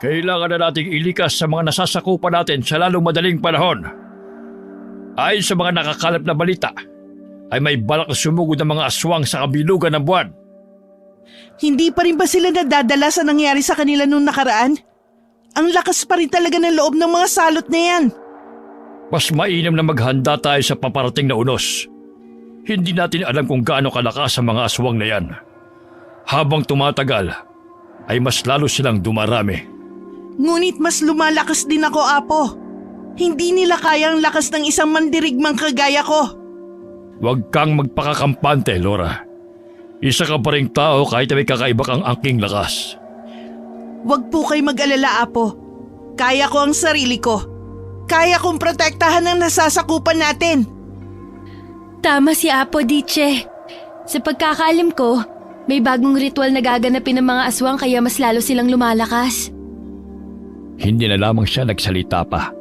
Kailangan na nating ilikas sa mga nasasakupan natin sa lalong madaling panahon. Ayon sa mga nakakalap na balita, ay may balak na sumugod ng mga aswang sa kabilugan ng buwan. Hindi pa rin ba sila nadadala sa nangyari sa kanila nung nakaraan? Ang lakas pa rin talaga ng loob ng mga salot na yan. Mas mainam na maghanda tayo sa paparating na unos. Hindi natin alam kung gaano kalakas ang mga aswang na yan. Habang tumatagal, ay mas lalo silang dumarami. Ngunit mas lumalakas din ako, Apo. Hindi nila kaya ang lakas ng isang mandirigmang kagaya ko. Huwag kang magpakakampante, Laura. Isa ka pa ring tao kahit may kakaiba kang angking lakas. Huwag po kayo mag-alala, Apo. Kaya ko ang sarili ko. Kaya kong protektahan ang nasasakupan natin. Tama si Apo, Diche. Sa pagkakaalam ko, may bagong ritual na gaganapin ng mga aswang kaya mas lalo silang lumalakas. Hindi na lamang siya nagsalita pa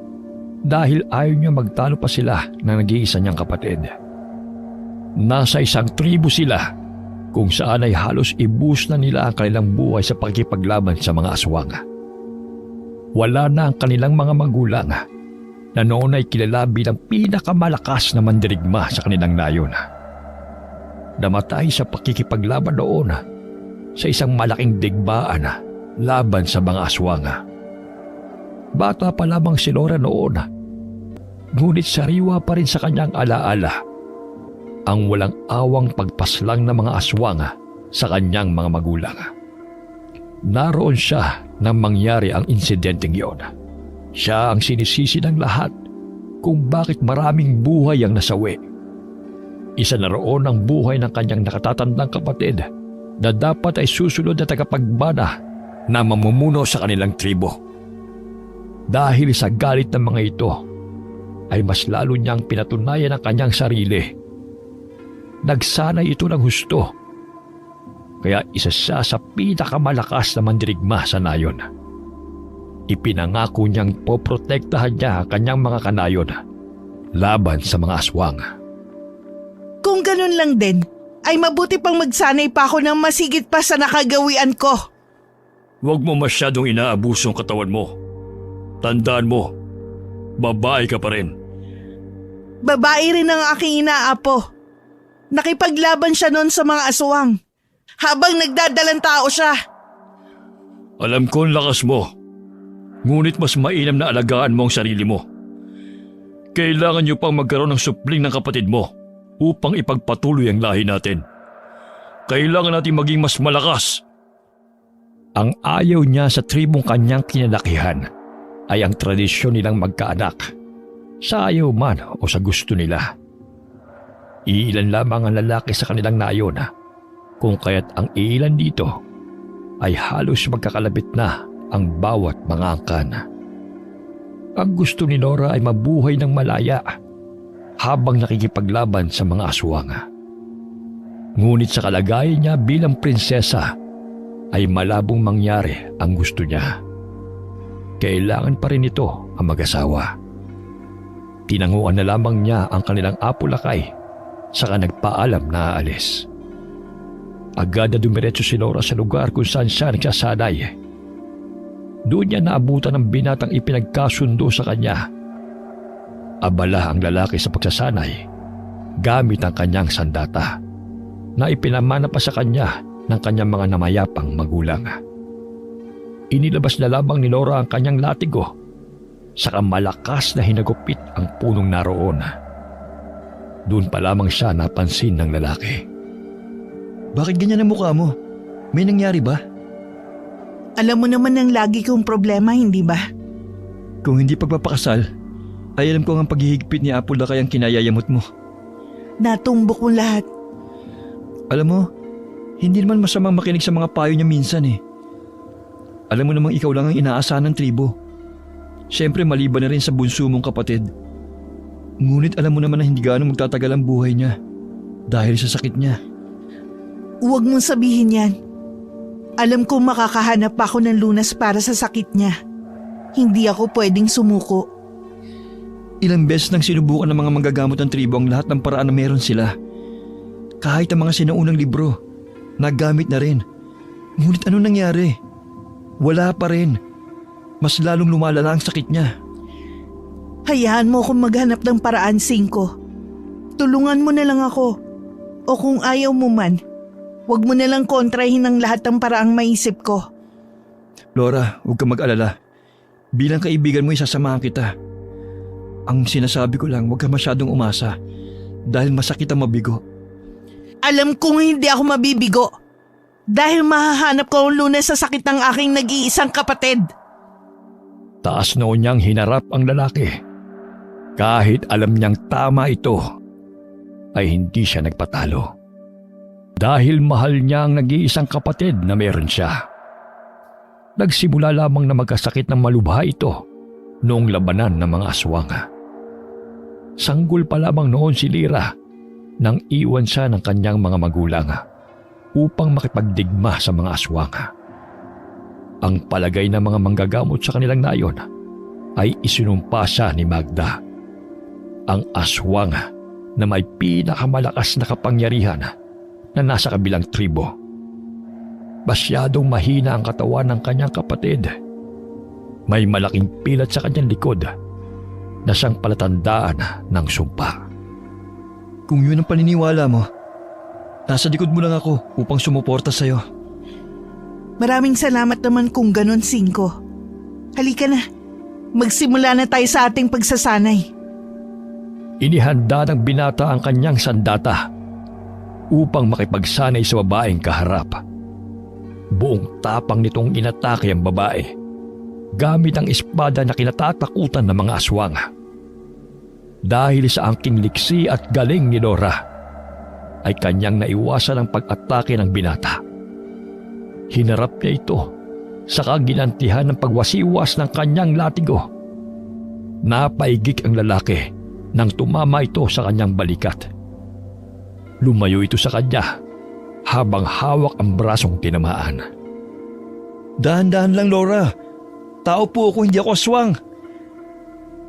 dahil ayaw niya magtalo pa sila ng nag-iisa niyang kapatid. Nasa isang tribo sila kung saan ay halos ibus na nila ang kanilang buhay sa pagkipaglaban sa mga aswang. Wala na ang kanilang mga magulang na noon ay kilala bilang pinakamalakas na mandirigma sa kanilang nayon. Namatay sa pakikipaglaban noon sa isang malaking digmaan laban sa mga aswang. Bata pa lamang si Laura noon, ngunit sariwa pa rin sa kanyang alaala ang walang awang pagpaslang ng mga aswang sa kanyang mga magulang. Naroon siya nang mangyari ang insidenteng iyon. Siya ang sinisisi ng lahat kung bakit maraming buhay ang nasawi. Isa na roon ang buhay ng kanyang nakatatandang kapatid na dapat ay susunod na tagapagbana na mamumuno sa kanilang tribo. Dahil sa galit ng mga ito, ay mas lalo niyang pinatunayan ang kanyang sarili. Nagsanay ito ng husto, kaya isa siya sa pinakamalakas na mandirigma sa nayon. Ipinangako niyang poprotektahan niya ang kanyang mga kanayon laban sa mga aswang. Kung ganun lang din, ay mabuti pang magsanay pa ako ng masigit pa sa nakagawian ko. Huwag mo masyadong inaabuso ang katawan mo. Tandaan mo, babae ka pa rin. Babae rin ang aking ina, Apo. Nakipaglaban siya noon sa mga aswang habang nagdadalang tao siya. Alam ko ang lakas mo, ngunit mas mainam na alagaan mo ang sarili mo. Kailangan niyo pang magkaroon ng supling ng kapatid mo upang ipagpatuloy ang lahi natin. Kailangan natin maging mas malakas. Ang ayaw niya sa tribong kanyang kinalakihan ay ang tradisyon nilang magkaanak, sa ayaw man o sa gusto nila. Iilan lamang ang lalaki sa kanilang nayon, kung kaya't ang iilan dito ay halos magkakalabit na ang bawat mga angkan. Ang gusto ni Laura ay mabuhay ng malaya habang nakikipaglaban sa mga aswang. Ngunit sa kalagayan niya bilang prinsesa ay malabong mangyari ang gusto niya. Kailangan pa rin ito ang mag-asawa. Tinanguan na lamang niya ang kanilang apo lakay saka nagpaalam na aalis. Agad na dumiretso si Laura sa lugar kung saan siya nagsasanay. Doon niya naabutan ng binatang ipinagkasundo sa kanya. Abala ang lalaki sa pagsasanay gamit ang kanyang sandata na ipinamana pa sa kanya ng kanyang mga namayapang magulang. Inilabas na lamang ni Laura ang kanyang latigo saka malakas na hinagupit ang punong naroon. Doon pa lamang siya napansin ng lalaki. Bakit ganyan ang mukha mo? May nangyari ba? Alam mo naman ang lagi kong problema, hindi ba? Kung hindi pagpapakasal, ay alam ko ang paghihigpit ni Apple na kayang kinayayamot mo. Natumbok mo lahat. Alam mo, hindi naman masamang makinig sa mga payo niya minsan eh. Alam mo namang ikaw lang ang inaasahan ng tribo. Siyempre maliban na rin sa bunso mong kapatid. Ngunit alam mo naman na hindi gaano magtatagal ang buhay niya dahil sa sakit niya. Huwag mong sabihin yan. Alam kong makakahanap ako ng lunas para sa sakit niya. Hindi ako pwedeng sumuko. Ilang beses nang sinubukan ng mga manggagamot ng tribo ang lahat ng paraan na meron sila. Kahit ang mga sinaunang libro, nagamit na rin. Ngunit ano nangyari? Wala pa rin. mas lalong lumalala ang sakit niya. Hayaan mo akong maghanap ng paraan, Cinco. Tulungan mo na lang ako. O kung ayaw mo man, huwag mo na lang kontrahin ang lahat ng paraang maisip ko. Laura, huwag ka mag-alala. Bilang kaibigan mo, isasamahan kita. Ang sinasabi ko lang, huwag ka masyadong umasa dahil masakit ang mabigo. Alam kong hindi ako mabibigo dahil mahahanap ko ang lunas sa sakit ng aking nag-iisang kapatid. Taas noon niyang hinarap ang lalaki. Kahit alam niyang tama ito, ay hindi siya nagpatalo. Dahil mahal niya ang nag-iisang kapatid na meron siya. Nagsimula lamang na magkasakit ng malubha ito noong labanan ng mga aswang. Sanggol pa lamang noon si Lyra nang iwan siya ng kanyang mga magulang upang makipagdigma sa mga aswang. Ang palagay ng mga manggagamot sa kanilang nayon ay isinumpa siya ni Magda, ang aswang na may pinakamalakas na kapangyarihan na nasa kabilang tribo. Masyadong mahina ang katawan ng kanyang kapatid. May malaking pilat sa kanyang likod na siyang palatandaan ng sumpa. Kung yun ang paniniwala mo, nasa likod mo lang ako upang sumuporta sa'yo. Maraming salamat naman kung ganon, Cinco. Halika na, magsimula na tayo sa ating pagsasanay. Inihanda ng binata ang kanyang sandata upang makipagsanay sa babaeng kaharap. Buong tapang nitong inatake ang babae gamit ang espada na kinatatakutan ng mga aswang. Dahil sa angking liksi at galing ni Laura, ay kanyang naiwasan ang pag-atake ng binata. Hinarap niya ito sa kaginantihan ng pagwasiwas ng kanyang latigo. Napaigik ang lalaki nang tumama ito sa kanyang balikat. Lumayo ito sa kanya habang hawak ang brasong tinamaan. Dahan-dahan lang, Laura. Tao po ako, hindi ako aswang.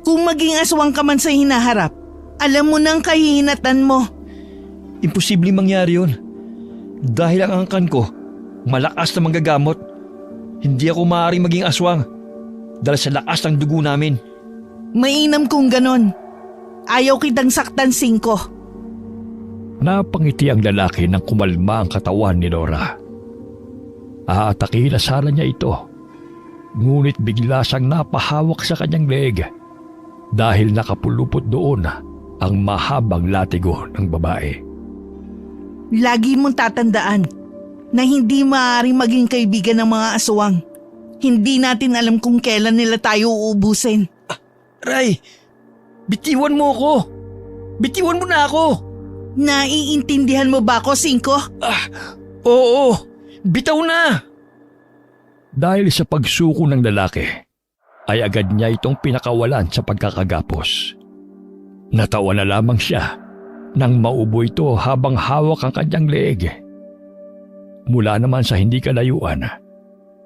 Kung maging aswang ka man sa hinaharap, alam mo nang kahihinatan mo. Imposibleng mangyari yun. Dahil ang angkan ko, malakas na manggagamot. Hindi ako maaaring maging aswang dahil sa lakas ng dugo namin. Mainam kung ganon. Ayaw kitang saktan, Cinco. Napangiti ang lalaki nang kumalma ang katawan ni Laura. Aatakihin na sana niya ito. Ngunit bigla siyang napahawak sa kanyang leeg dahil nakapulupot doon ang mahabang latigo ng babae. Lagi mong tatandaan na hindi maaaring maging kaibigan ng mga aswang. Hindi natin alam kung kailan nila tayo uubusin. Ray, bitiwan mo ako. Bitiwan mo na ako. Naiintindihan mo ba ako, Cinco? Oo, bitaw na. Dahil sa pagsuko ng lalaki, ay agad niya itong pinakawalan sa pagkakagapos. Natawa na lamang siya nang maubo ito habang hawak ang kanyang leeg. Mula naman sa hindi kalayuan,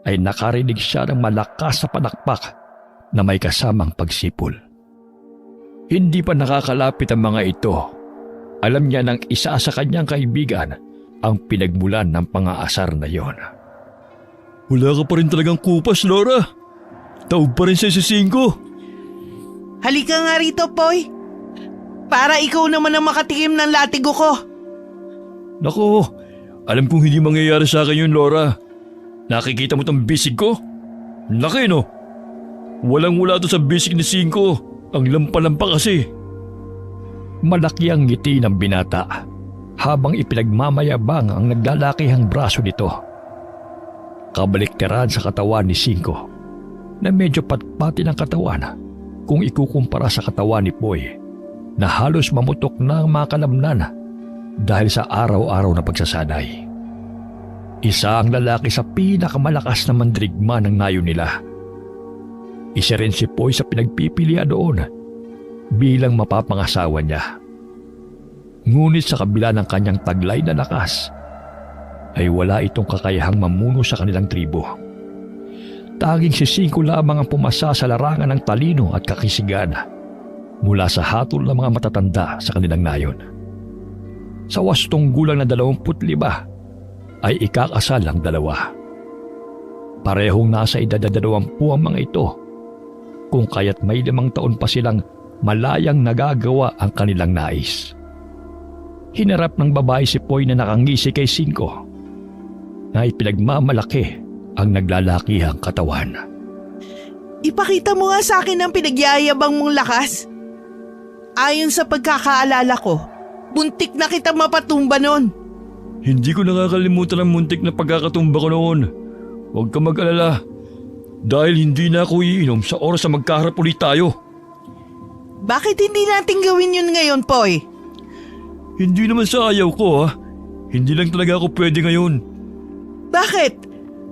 ay nakarinig siya ng malakas sa palakpak na may kasamang pagsipol. Hindi pa nakakalapit ang mga ito. Alam niya ng isa sa kanyang kaibigan ang pinagmulan ng pangaasar na yon. Wala ka pa rin talagang kupas, Laura. Taob pa rin sa Cinco. Halika nga rito, Poy. Para ikaw naman ang makatikim ng latigo ko. Naku, alam kong hindi mangyayari sa akin yun, Laura. Nakikita mo tong bisig ko? Laki, no? Walang-wala to sa bisig ni Cinco. Ang lampa-lampa kasi. Malaki ang ngiti ng binata habang ipinagmamayabang ang naglalakihang braso nito. Kabaliktaran sa katawan ni Cinco na medyo patpati ng katawan kung ikukumpara sa katawan ni Poy na halos mamutok na ang mga kalamnan dahil sa araw-araw na pagsasanay. Isa ang lalaki sa pinakamalakas na mandirigma ng nayo nila. Isa rin si Poy sa pinagpipilian doon bilang mapapangasawa niya. Ngunit sa kabila ng kanyang taglay na lakas, ay wala itong kakayahang mamuno sa kanilang tribo. Taging si Cinco lamang ang pumasa sa larangan ng talino at kakisigan mula sa hatol ng mga matatanda sa kanilang nayon. Sa wastong gulang na 25 ay ikakasal ang dalawa. Parehong nasa edad na 20 ang mga ito, kung kaya't may 5 taon pa silang malayang nagagawa ang kanilang nais. Hinarap ng babae si Poy na nakangisi kay Cinco na ipinagmamalaki ang naglalakihang katawan. Ipakita mo nga sa akin ang pinagyayabang mong lakas. Ayon sa pagkakaalala ko, buntik na kita mapatumba nun. Hindi ko nakakalimutan ang muntik na pagkakatumba ko noon. Huwag ka mag-alala dahil hindi na ako iinom sa oras na magkaharap ulit tayo. Bakit hindi natin gawin yun ngayon, Poy? Hindi naman sa ayaw ko ha. Hindi lang talaga ako pwede ngayon. Bakit?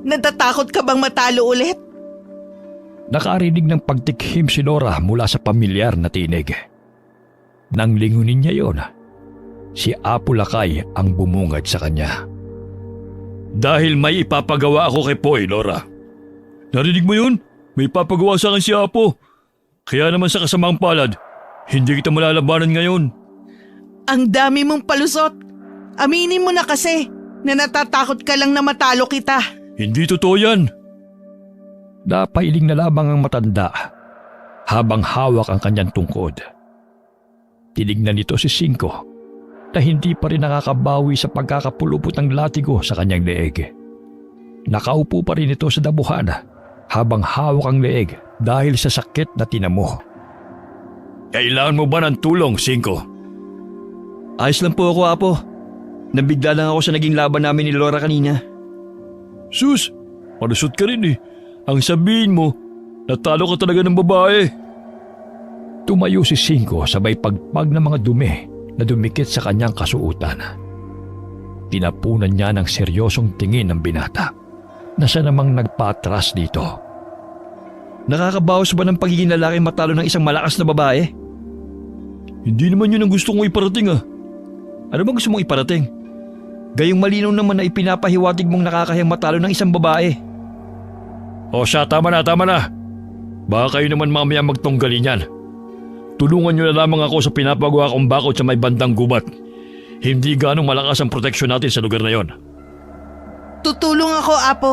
Natatakot ka bang matalo ulit? Nakarinig ng pagtikhim si Nora mula sa pamilyar na tinig. Nang lingunin niya yon, si Apo Lakay ang bumungad sa kanya. Dahil may ipapagawa ako kay Poy, Nora. Narinig mo yun? May ipapagawa sa akin si Apo. Kaya naman sa kasamang palad, hindi kita malalabanan ngayon. Ang dami mong palusot. Aminin mo na kasi na natatakot ka lang na matalo kita. Hindi totoo yan. Napailing na lamang ang matanda habang hawak ang kanyang tungkod. Tinignan nito si Cinco na hindi pa rin nakakabawi sa pagkakapulupot ng latigo sa kanyang leeg. Nakaupo pa rin ito sa damuhan habang hawak ang leeg dahil sa sakit na tinamo. Kailangan mo ba ng tulong, Cinco? Ayos lang po ako, Apo. Nabigla lang ako sa naging laban namin ni Laura kanina. Sus, malusot ka rin eh. Ang sabihin mo, natalo ka talaga ng babae. Tumayo si Cinco sabay pagpag ng mga dumi na dumikit sa kanyang kasuutan. Tinapunan niya ng seryosong tingin ng binata na siya namang nagpatras dito. Nakakabawas ba ng pagiging lalaki matalo ng isang malakas na babae? Hindi naman yun ang gusto kong iparating ah. Ano bang gusto mong iparating? Gayong malinaw naman na ipinapahiwatig mong nakakahiyang matalo ng isang babae. O siya, tama na. Baka kayo naman mamaya magtunggalin yan. Tulungan niyo na lamang ako sa pinapagawa kong bakod sa may bandang gubat. Hindi ganong malakas ang proteksyon natin sa lugar na yon. Tutulong ako, Apo.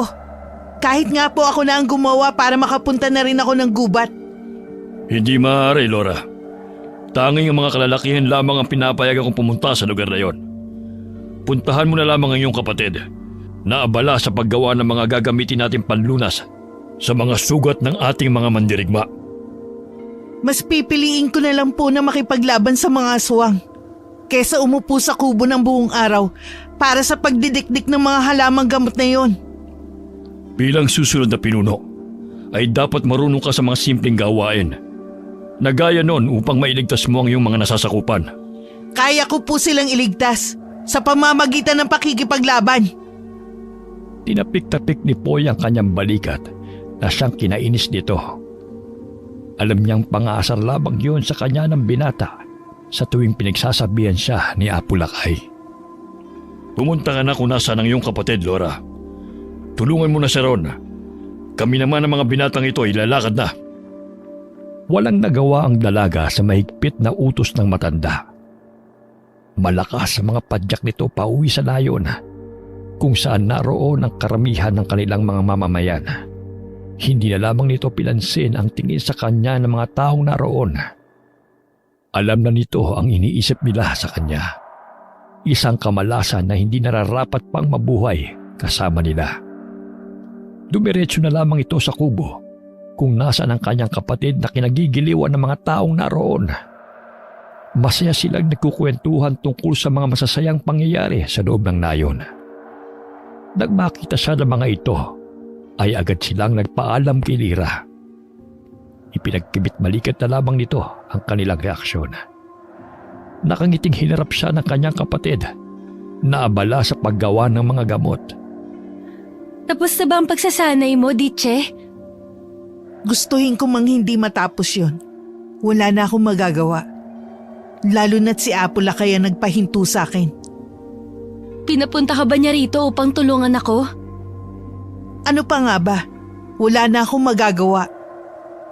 Kahit nga po ako na ang gumawa para makapunta na rin ako ng gubat. Hindi maaari, Laura. Tanging ang mga kalalakihan lamang ang pinapayagan kong pumunta sa lugar na yon. Puntahan mo na lamang ang iyong kapatid na abala sa paggawa ng mga gagamitin natin panlunas sa mga sugat ng ating mga mandirigma. Mas pipiliin ko na lang po na makipaglaban sa mga aswang kesa umupo sa kubo ng buong araw para sa pagdidikdik ng mga halamang gamot na yon. Bilang susunod na pinuno, ay dapat marunong ka sa mga simpleng gawain na gaya nun upang mailigtas mo ang iyong mga nasasakupan. Kaya ko po silang iligtas sa pamamagitan ng pakikipaglaban. Tinapik-tapik ni Poy ang kanyang balikat na siyang kinainis nito. Alam niyang pang-aasar labang yun sa kanya ng binata sa tuwing pinagsasabihan siya ni Apo Lakay. Pumunta ka na kung nasaan ang iyong kapatid, Laura. Tulungan mo na si Ron. Kami naman ang mga binatang ito ay lalakad na. Walang nagawa ang dalaga sa mahigpit na utos ng matanda. Malakas ang mga padyak nito pauwi sa layon kung saan naroon ang karamihan ng kanilang mga mamamayan. Hindi na lamang nito pinansin ang tingin sa kanya ng mga taong naroon. Alam na nito ang iniisip nila sa kanya. Isang kamalasan na hindi nararapat pang mabuhay kasama nila. Dumiretso na lamang ito sa kubo kung nasaan ang kanyang kapatid na kinagigiliwan ng mga taong naroon. Masaya silang nagkukwentuhan tungkol sa mga masasayang pangyayari sa loob ng nayon. Nang makita siya ng mga ito, ay agad silang nagpaalam kay Lira. Ipinagkibit malikat na lamang nito ang kanilang reaksyon. Nakangiting hinarap siya ng kanyang kapatid na abala sa paggawa ng mga gamot. Tapos na ba ang pagsasanay mo, Diche? Gustuhin ko mang hindi matapos yon. Wala na akong magagawa. Lalo na't si Apo Lakay ang nagpahinto sa akin. Pinapunta ka ba niya rito upang tulungan ako? Ano pa nga ba? Wala na akong magagawa.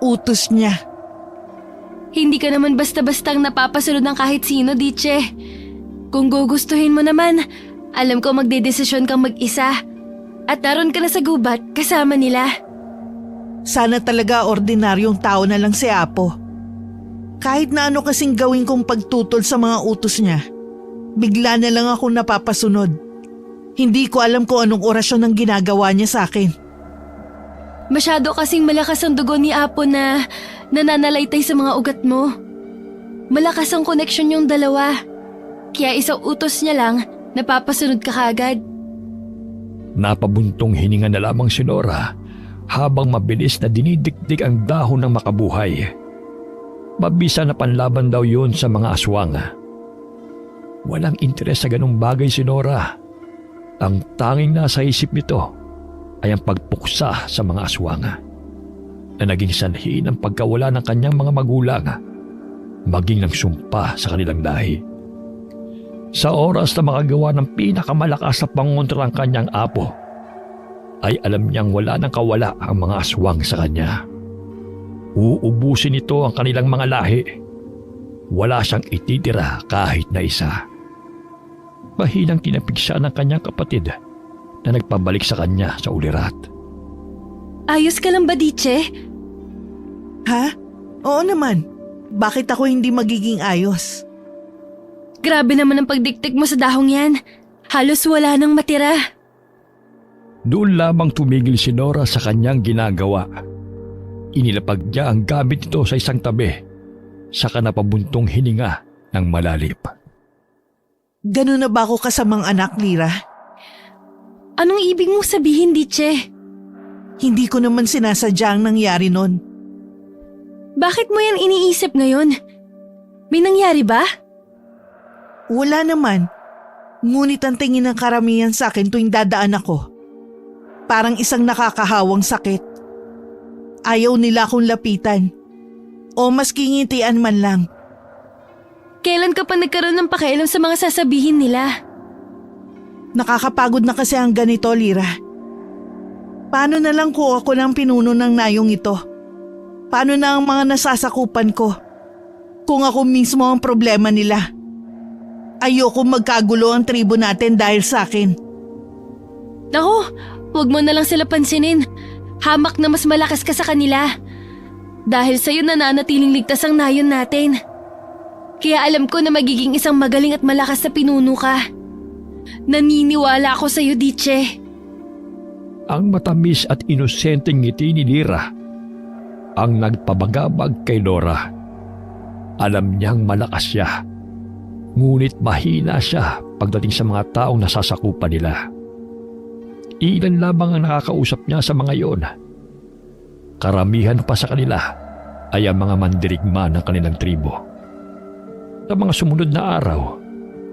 Utos niya. Hindi ka naman basta-bastang napapasunod ng kahit sino, Diche. Kung gugustuhin mo naman, alam ko magdedesisyon kang mag-isa. At naroon ka na sa gubat kasama nila. Sana talaga ordinaryong tao na lang si Apo. Kahit na ano kasing gawin kong pagtutol sa mga utos niya, bigla na lang ako napapasunod. Hindi ko alam kung anong orasyon ang ginagawa niya sa akin. Masyado kasing malakas ang dugo ni Apo na nananalaytay sa mga ugat mo. Malakas ang koneksyon yung dalawa. Kaya isang utos niya lang, napapasunod ka kagad. Napabuntong hininga na lamang si Nora habang mabilis na dinidikdik ang dahon ng makabuhay. Mabisa na panlaban daw yun sa mga aswang. Walang interes sa ganung bagay si Nora. Ang tanging nasa isip nito ay ang pagpuksa sa mga aswang na naging sanhi ng pagkawala ng kanyang mga magulang, maging ng sumpa sa kanilang lahi. Sa oras na makagawa ng pinakamalakas na pangontra ang kanyang apo, ay alam niyang wala nang kawala ang mga aswang sa kanya. Uubusin nito ang kanilang mga lahi. Wala siyang ititira kahit na isa. Mahinang tinapik siya ng kanyang kapatid na nagpabalik sa kanya sa ulirat. Ayos ka lang ba, Diche? Ha? Oo naman. Bakit ako hindi magiging ayos? Grabe naman ang pagdiktik mo sa dahong yan. Halos wala nang matira. Doon lamang tumigil si Nora sa kanyang ginagawa. Inilapag niya ang gamit nito sa isang tabi, saka napabuntong hininga ng malalim. Ganun na ba ako kasamang anak, Lira? Anong ibig mong sabihin, Diche? Hindi ko naman sinasadya ang nangyari nun. Bakit mo yan iniisip ngayon? May nangyari ba? Wala naman. Ngunit ang tingin ng karamihan sa akin tuwing dadaan ako. Parang isang nakakahawang sakit. Ayaw nila akong lapitan. O maski ngitian man lang. Kailan ka pa nagkaroon ng pakialam sa mga sasabihin nila? Nakakapagod na kasi ang ganito, Lira. Paano na lang kung ako ng pinuno ng nayong ito? Paano na ang mga nasasakupan ko? Kung ako mismo ang problema nila. Ayoko magkagulo ang tribo natin dahil sa akin. Naku, huwag mo na lang sila pansinin. Hamak na mas malakas ka sa kanila. Dahil sa'yo nananatiling ligtas ang nayon natin. Kaya alam ko na magiging isang magaling at malakas na pinuno ka. Naniniwala ako sa'yo, Diche. Ang matamis at inosenteng ngiti ni Lira ang nagpabagabag kay Nora. Alam niyang malakas siya. Ngunit mahina siya pagdating sa mga taong nasasakupan nila. Ilan lamang ang nakakausap niya sa mga iyon. Karamihan pa sa kanila ay ang mga mandirigma ng kanilang tribo. Sa mga sumunod na araw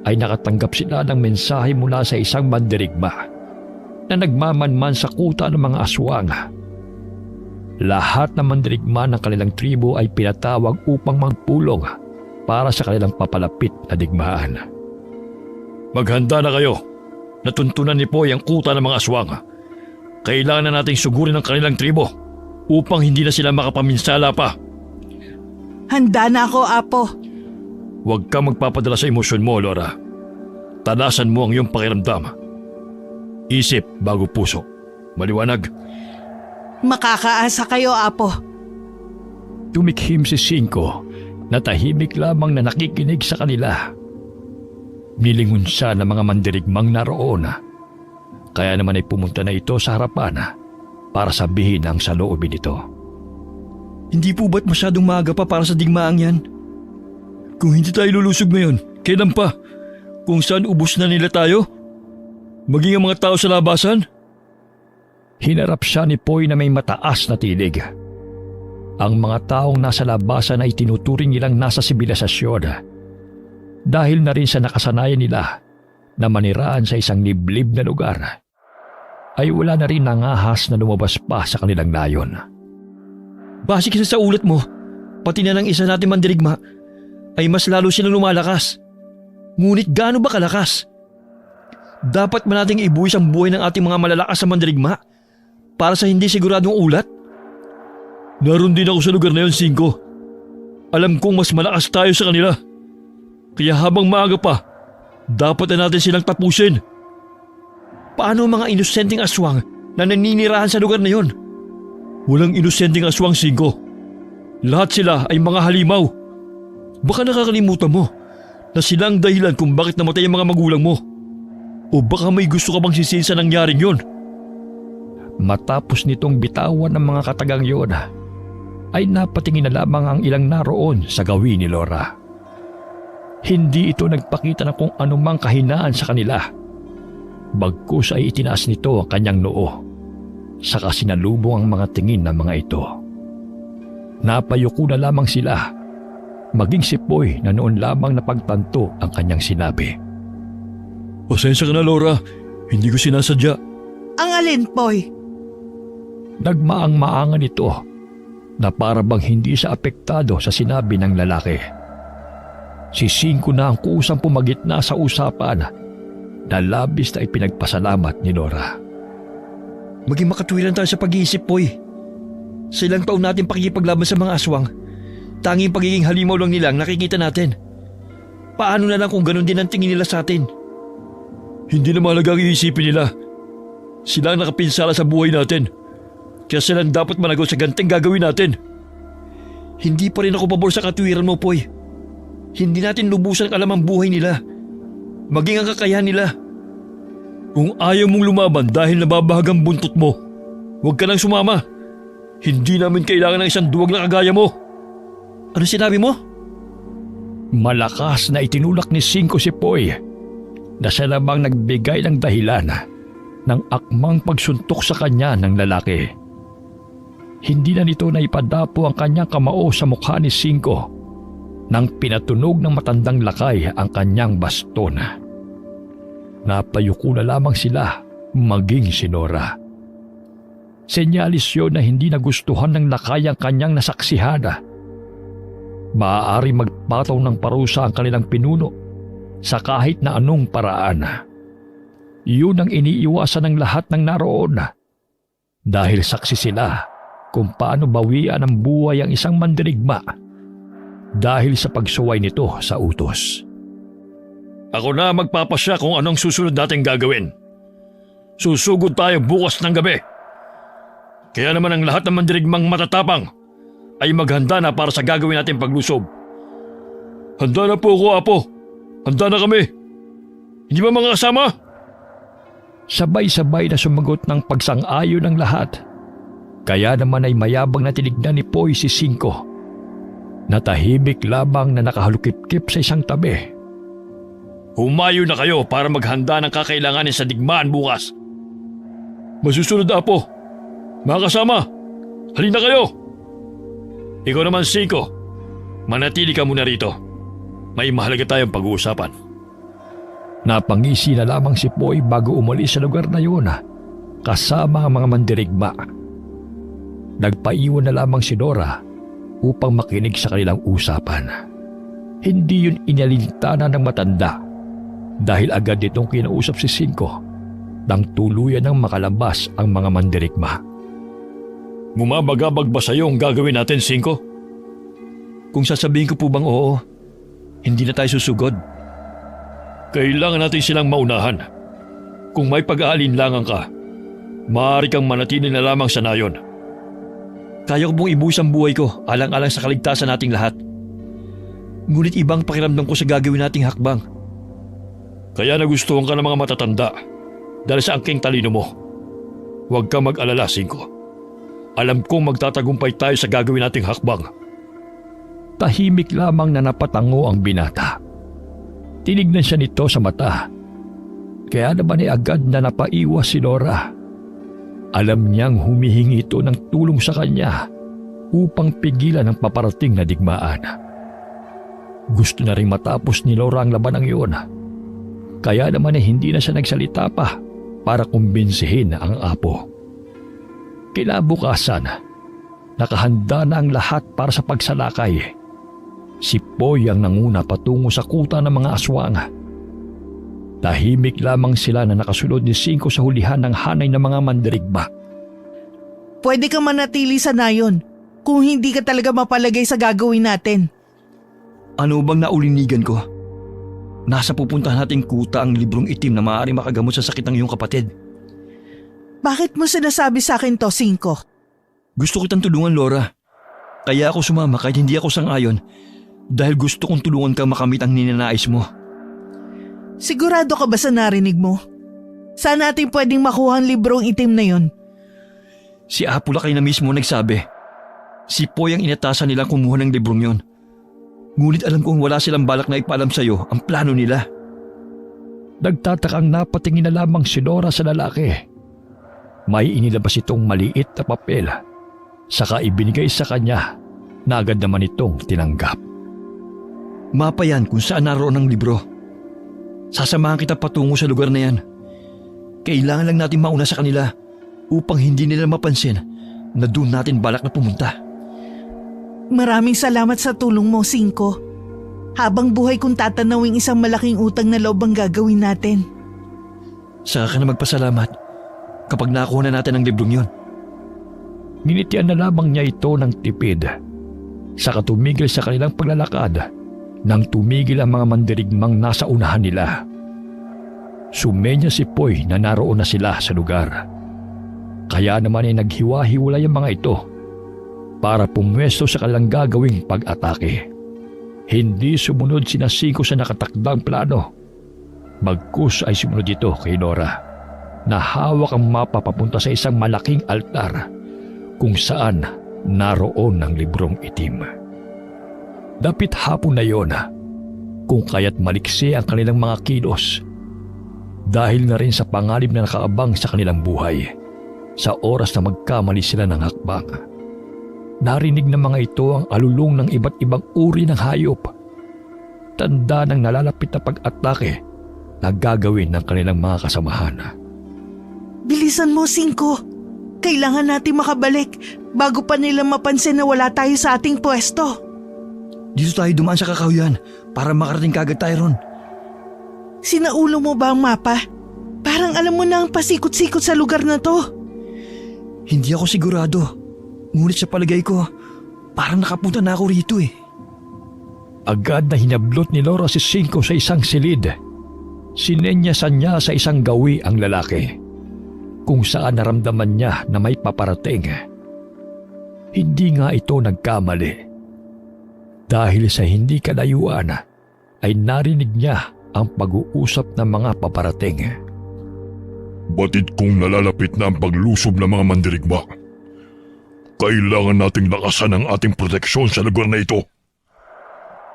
ay nakatanggap sila ng mensahe mula sa isang mandirigma na nagmamanman sa kuta ng mga aswang. Lahat ng mandirigma ng kanilang tribo ay pinatawag upang magpulong para sa kanilang papalapit na digmaan. Maghanda na kayo. Natuntunan ni Poy ang kuta ng mga aswang. Kailangan na nating sugurin ang kanilang tribo upang hindi na sila makapaminsala pa. Handa na ako, Apo. Huwag kang magpapadala sa emosyon mo, Laura. Tanasan mo ang iyong pakiramdam. Isip bago puso. Maliwanag. Makakaasa kayo, Apo. Tumikhim si Cinco na tahimik lamang na nakikinig sa kanila. Nilingon siya ng mga mandirigmang naroon. Kaya naman ay pumunta na ito sa harapan para sabihin ang saloobin nito. Hindi po ba't masyadong maaga pa para sa digmaang yan? Kung hindi tayo lulusog ngayon, kailan pa? Kung saan ubos na nila tayo? Maging ang mga tao sa labasan? Hinarap siya ni Poy na may mataas na tinig. Ang mga taong nasa labasan ay tinuturing nilang nasa sibilisasyon dahil na rin sa nakasanayan nila na maniraan sa isang liblib na lugar, ay wala na rin nangahas na lumabas pa sa kanilang nayon. Base kasi sa ulat mo, pati na ng isa natin mandirigma, ay mas lalo silang lumalakas. Ngunit gaano ba kalakas? Dapat ba nating ibuwis ang buhay ng ating mga malalakas na mandirigma para sa hindi siguradong ulat? Naroon din ako sa lugar na yun, Cinco. Alam kong mas malakas tayo sa kanila. Kaya habang maaga pa, dapat na natin silang tapusin. Paano ang mga inosenteng aswang na naninirahan sa lugar na yon? Walang inosenteng aswang, Cinco. Lahat sila ay mga halimaw. Baka nakakalimutan mo na sila ang dahilan kung bakit namatay ang mga magulang mo. O baka may gusto ka bang sisihin sa nangyaring yon? Matapos nitong bitawan ng mga katagang yon, ay napatingin na lamang ang ilang naroon sa gawin ni Laura. Hindi ito nagpakita ng kung anumang kahinaan sa kanila. Bagkus ay itinaas nito ang kanyang noo, saka sinalubong ang mga tingin ng mga ito. Napayuko na lamang sila, maging si Poy na noon lamang napagtanto ang kanyang sinabi. Pasensya ka na, Laura. Hindi ko sinasadya. Ang alin, Poy? Nagmaang-maangan ito na para bang hindi siya apektado sa sinabi ng lalaki. Si Cinco na ang kusang pumagitna sa usapan na labis na ipinagpasalamat ni Laura. Maging makatwiran tayo sa pag-iisip, Poy. Sa ilang taon natin pakikipaglaban sa mga aswang, tanging pagiging halimaw lang nila ang nakikita natin. Paano na lang kung ganun din ang tingin nila sa atin? Hindi na mahalaga ang iisipin nila. Sila ang nakapinsala sa buhay natin. Kaya sila ang dapat managot sa ganting gagawin natin. Hindi pa rin ako pabor sa katwiran mo, Poy. Hindi natin lubusan alam ang buhay nila. Maging ang kakayahan nila. Kung ayaw mong lumaban dahil nababahag ang buntot mo, huwag ka nang sumama. Hindi namin kailangan ng isang duwag na kagaya mo. Ano sinabi mo? Malakas na itinulak ni Cinco si Poy na siya lamang nagbigay ng dahilan ng akmang pagsuntok sa kanya ng lalaki. Hindi na nito naipadapo ang kanyang kamao sa mukha ni Cinco nang pinatunog ng matandang lakay ang kanyang baston. Napayuko na lamang sila, maging si Nora. Senyalis yun na hindi nagustuhan ng lakay ang kanyang nasaksihan. Maaari magpataw ng parusa ang kanilang pinuno sa kahit na anong paraan. Yun ang iniiwasan ng lahat ng naroon dahil saksi sila kung paano bawian ng buhay ang isang mandirigma dahil sa pagsuway nito sa utos. Ako na magpapasya kung anong susunod nating gagawin. Susugod tayo bukas ng gabi. Kaya naman ang lahat ng mandirigmang matatapang ay maghanda na para sa gagawin natin paglusob. Handa na po ako, Apo. Handa na kami. Hindi ba mga kasama? Sabay-sabay na sumagot ng pagsang-ayon ng lahat. Kaya naman ay mayabang na tinignan ni Poy si Cinco. Natahimik labang na nakahalukip-kip sa isang tabi. Humayo na kayo para maghanda ng kakailanganin sa digmaan bukas. Masusunod, Apo. Mga kasama, halina kayo. Ikaw naman, Cinco. Manatili ka muna rito. May mahalaga tayong pag-uusapan. Napangisi na lamang si Poy bago umalis sa lugar na yun kasama ang mga mandirigma. Nagpaiwan na lamang si Nora upang makinig sa kanilang usapan. Hindi yun inalintana ng matanda dahil agad nitong kinausap si Cinco nang tuluyan ng makalabas ang mga mandirigma. Bumabagabag ba sa'yo ang gagawin natin, Cinco? Kung sasabihin ko po bang oo, hindi na tayo susugod. Kailangan natin silang maunahan. Kung may pag-aalinlangan ka, maaari kang manatili na lamang sa nayon. Kaya ko pong ibuhos ang buhay ko alang-alang sa kaligtasan nating lahat. Ngunit ibang pakiramdam ko sa gagawin nating hakbang. Kaya nagustuhan ka ng mga matatanda dahil sa angking talino mo. Huwag kang mag-alala, Cinco. Alam kong magtatagumpay tayo sa gagawin nating hakbang. Tahimik lamang na napatango ang binata. Tinignan siya nito sa mata. Kaya naman ay agad na napaiwas si Nora. Alam niyang humihingi ito ng tulong sa kanya upang pigilan ang paparating na digmaan. Gusto na rin matapos ni Nora ang labanang iyon. Kaya naman ay hindi na siya nagsalita pa para kumbinsihin ang apo. Kinabukasan, nakahanda na ang lahat para sa pagsalakay. Si Poy ang nanguna patungo sa kuta ng mga aswang. Tahimik lamang sila na nakasulod ni Cinco sa hulihan ng hanay ng mga mandirigma. Pwede kang manatili sa nayon kung hindi ka talaga mapalagay sa gagawin natin. Ano bang naulinigan ko? Nasa pupuntahan nating kuta ang librong itim na maaari makagamot sa sakit ng iyong kapatid. Bakit mo sinasabi sa akin to, Cinco? Gusto kitang tulungan, Laura. Kaya ako sumama kahit hindi ako sang-ayon dahil gusto kong tulungan kang makamit ang ninanais mo. Sigurado ka ba sa narinig mo? Saan natin pwedeng makuha ang librong itim na yon? Si Apulakay na mismo nagsabi. Si Poy ang inatasan nilang kumuha ng librong yon. Ngunit alam kong wala silang balak na ipaalam sa'yo ang plano nila. Nagtatakang napatingin na lamang si Nora sa lalaki. May inilabas itong maliit na papel. Saka ibinigay sa kanya na agad naman itong tinanggap. Mapa yan kung saan naroon ang libro. Sasamahan kita patungo sa lugar na yan. Kailangan lang natin mauna sa kanila upang hindi nila mapansin na doon natin balak na pumunta. Maraming salamat sa tulong mo, Cinco. Habang buhay kong tatanawing isang malaking utang na loob ang gagawin natin. Saka ka na magpasalamat kapag nakuha na natin ang librong yon. Ninitian na lamang niya ito ng tipid. Saka tumigil sa kanilang paglalakad nang tumigil ang mga mandirigmang nasa unahan nila. Sumenya si Poy na naroon na sila sa lugar. Kaya naman ay naghiwa-hiwalay ang mga ito para pumwesto sa kanilang gagawing pag-atake. Hindi sumunod sina Cinco sa nakatakdang plano. Bagkus ay sumunod ito kay Nora na hawak ang mapa papunta sa isang malaking altar kung saan naroon ang librong itim. Dapit hapon na yon, kung kaya't maliksi ang kanilang mga kilos dahil na rin sa panganib na nakaabang sa kanilang buhay sa oras na magkamali sila ng hakbang. Narinig ng mga ito ang alulong ng iba't ibang uri ng hayop, tanda ng nalalapit na pag-atake na gagawin ng kanilang mga kasamahan. Bilisan mo, Cinco. Kailangan natin makabalik bago pa nila mapansin na wala tayo sa ating pwesto. Dito tayo dumaan sa kakahuyan para makarating kagad tayo ron. Sinaulo mo ba ang mapa? Parang alam mo na ang pasikot-sikot sa lugar na to. Hindi ako sigurado. Ngunit sa palagay ko, parang nakapunta na ako rito eh. Agad na hinablot ni Laura si Cinco sa isang silid. Sinenyasan niya sa isang gawi ang lalaki, kung saan naramdaman niya na may paparating. Hindi nga ito nagkamali. Dahil sa hindi kalayuan ay narinig niya ang pag-uusap ng mga paparating. Batid kong nalalapit na ang paglusob ng mga mandirigma. Kailangan nating lakasan ang ating proteksyon sa lugar na ito.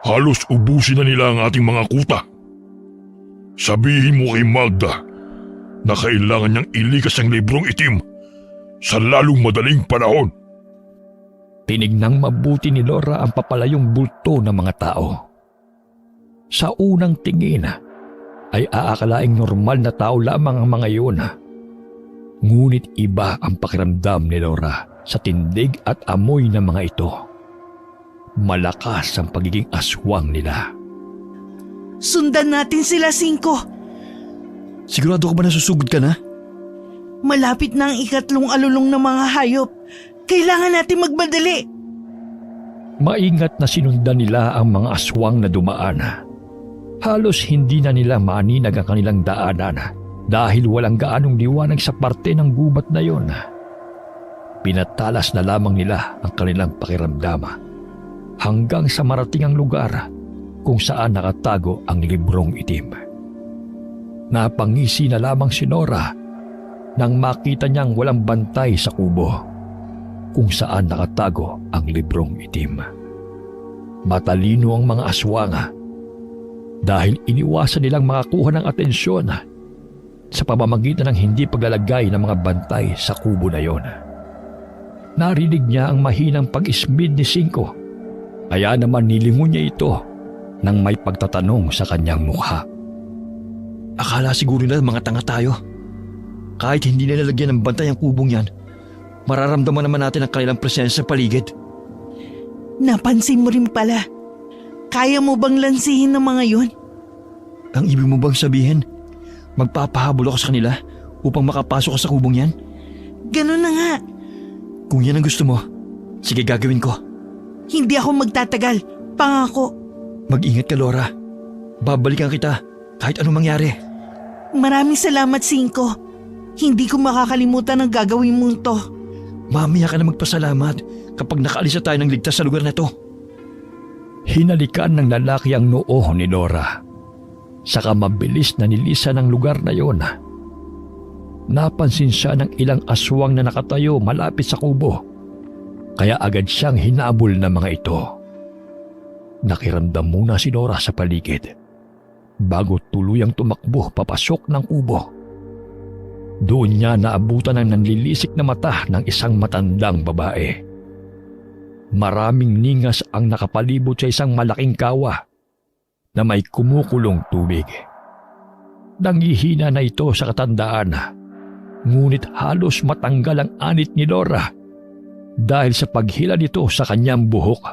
Halos ubusin na nila ang ating mga kuta. Sabihin mo kay Magda na kailangan niyang ilikas ang librong itim sa lalong madaling panahon. Tinignang mabuti ni Laura ang papalayong bulto ng mga tao. Sa unang tingin ay aakalaing normal na tao lamang ang mga iyon. Ngunit iba ang pakiramdam ni Laura sa tindig at amoy ng mga ito. Malakas ang pagiging aswang nila. Sundan natin sila, Cinco. Sigurado ka ba nasusugod ka na? Malapit na ang ikatlong alulong ng mga hayop. Kailangan natin magmadali. Maingat na sinundan nila ang mga aswang na dumaan. Halos hindi na nila maaninag ang kanilang daanan dahil walang gaanong liwanag sa parte ng gubat na yon. Pinatalas na lamang nila ang kanilang pakiramdam hanggang sa marating ang lugar kung saan nakatago ang librong itim. Napangisi na lamang si Nora nang makita niyang walang bantay sa kubo kung saan nakatago ang librong itim. Matalino ang mga aswang dahil iniwasan nilang makakuha ng atensyon sa pamamagitan ng hindi paglalagay ng mga bantay sa kubo na yon. Narinig niya ang mahinang pag-ismid ni Cinco, kaya naman nilingon niya ito nang may pagtatanong sa kanyang mukha. Akala siguro nila mga tanga tayo. Kahit hindi nila lagyan ng bantay ang kubong yan, mararamdaman naman natin ang kanilang presensya sa paligid. Napansin mo rin pala. Kaya mo bang lansihin ng mga yon? Ang ibig mo bang sabihin, magpapahabol ako sa kanila upang makapasok ka sa kubong yan? Ganun na nga. Kung yan ang gusto mo, sige gagawin ko. Hindi ako magtatagal. Pangako. Mag-ingat ka, Laura. Babalikan kita kahit anong mangyari. Maraming salamat, Cinco. Hindi ko makakalimutan ang gagawin mong to. Mamaya ka na magpasalamat kapag nakaalis na tayo ng ligtas sa lugar na to. Hinalikan ng lalaki ang noo ni Nora. Saka mabilis na nilisan ang lugar na yon. Napansin siya ng ilang aswang na nakatayo malapit sa kubo. Kaya agad siyang hinabol ng mga ito. Nakiramdam muna si Nora sa paligid bago tuluyang tumakbo papasok ng kubo. Doon niya naabutan ang nanlilisik na mata ng isang matandang babae. Maraming ningas ang nakapalibot sa isang malaking kawa na may kumukulong tubig. Nangihina na ito sa katandaan, ngunit halos matanggal ang anit ni Nora dahil sa paghila nito sa kanyang buhok.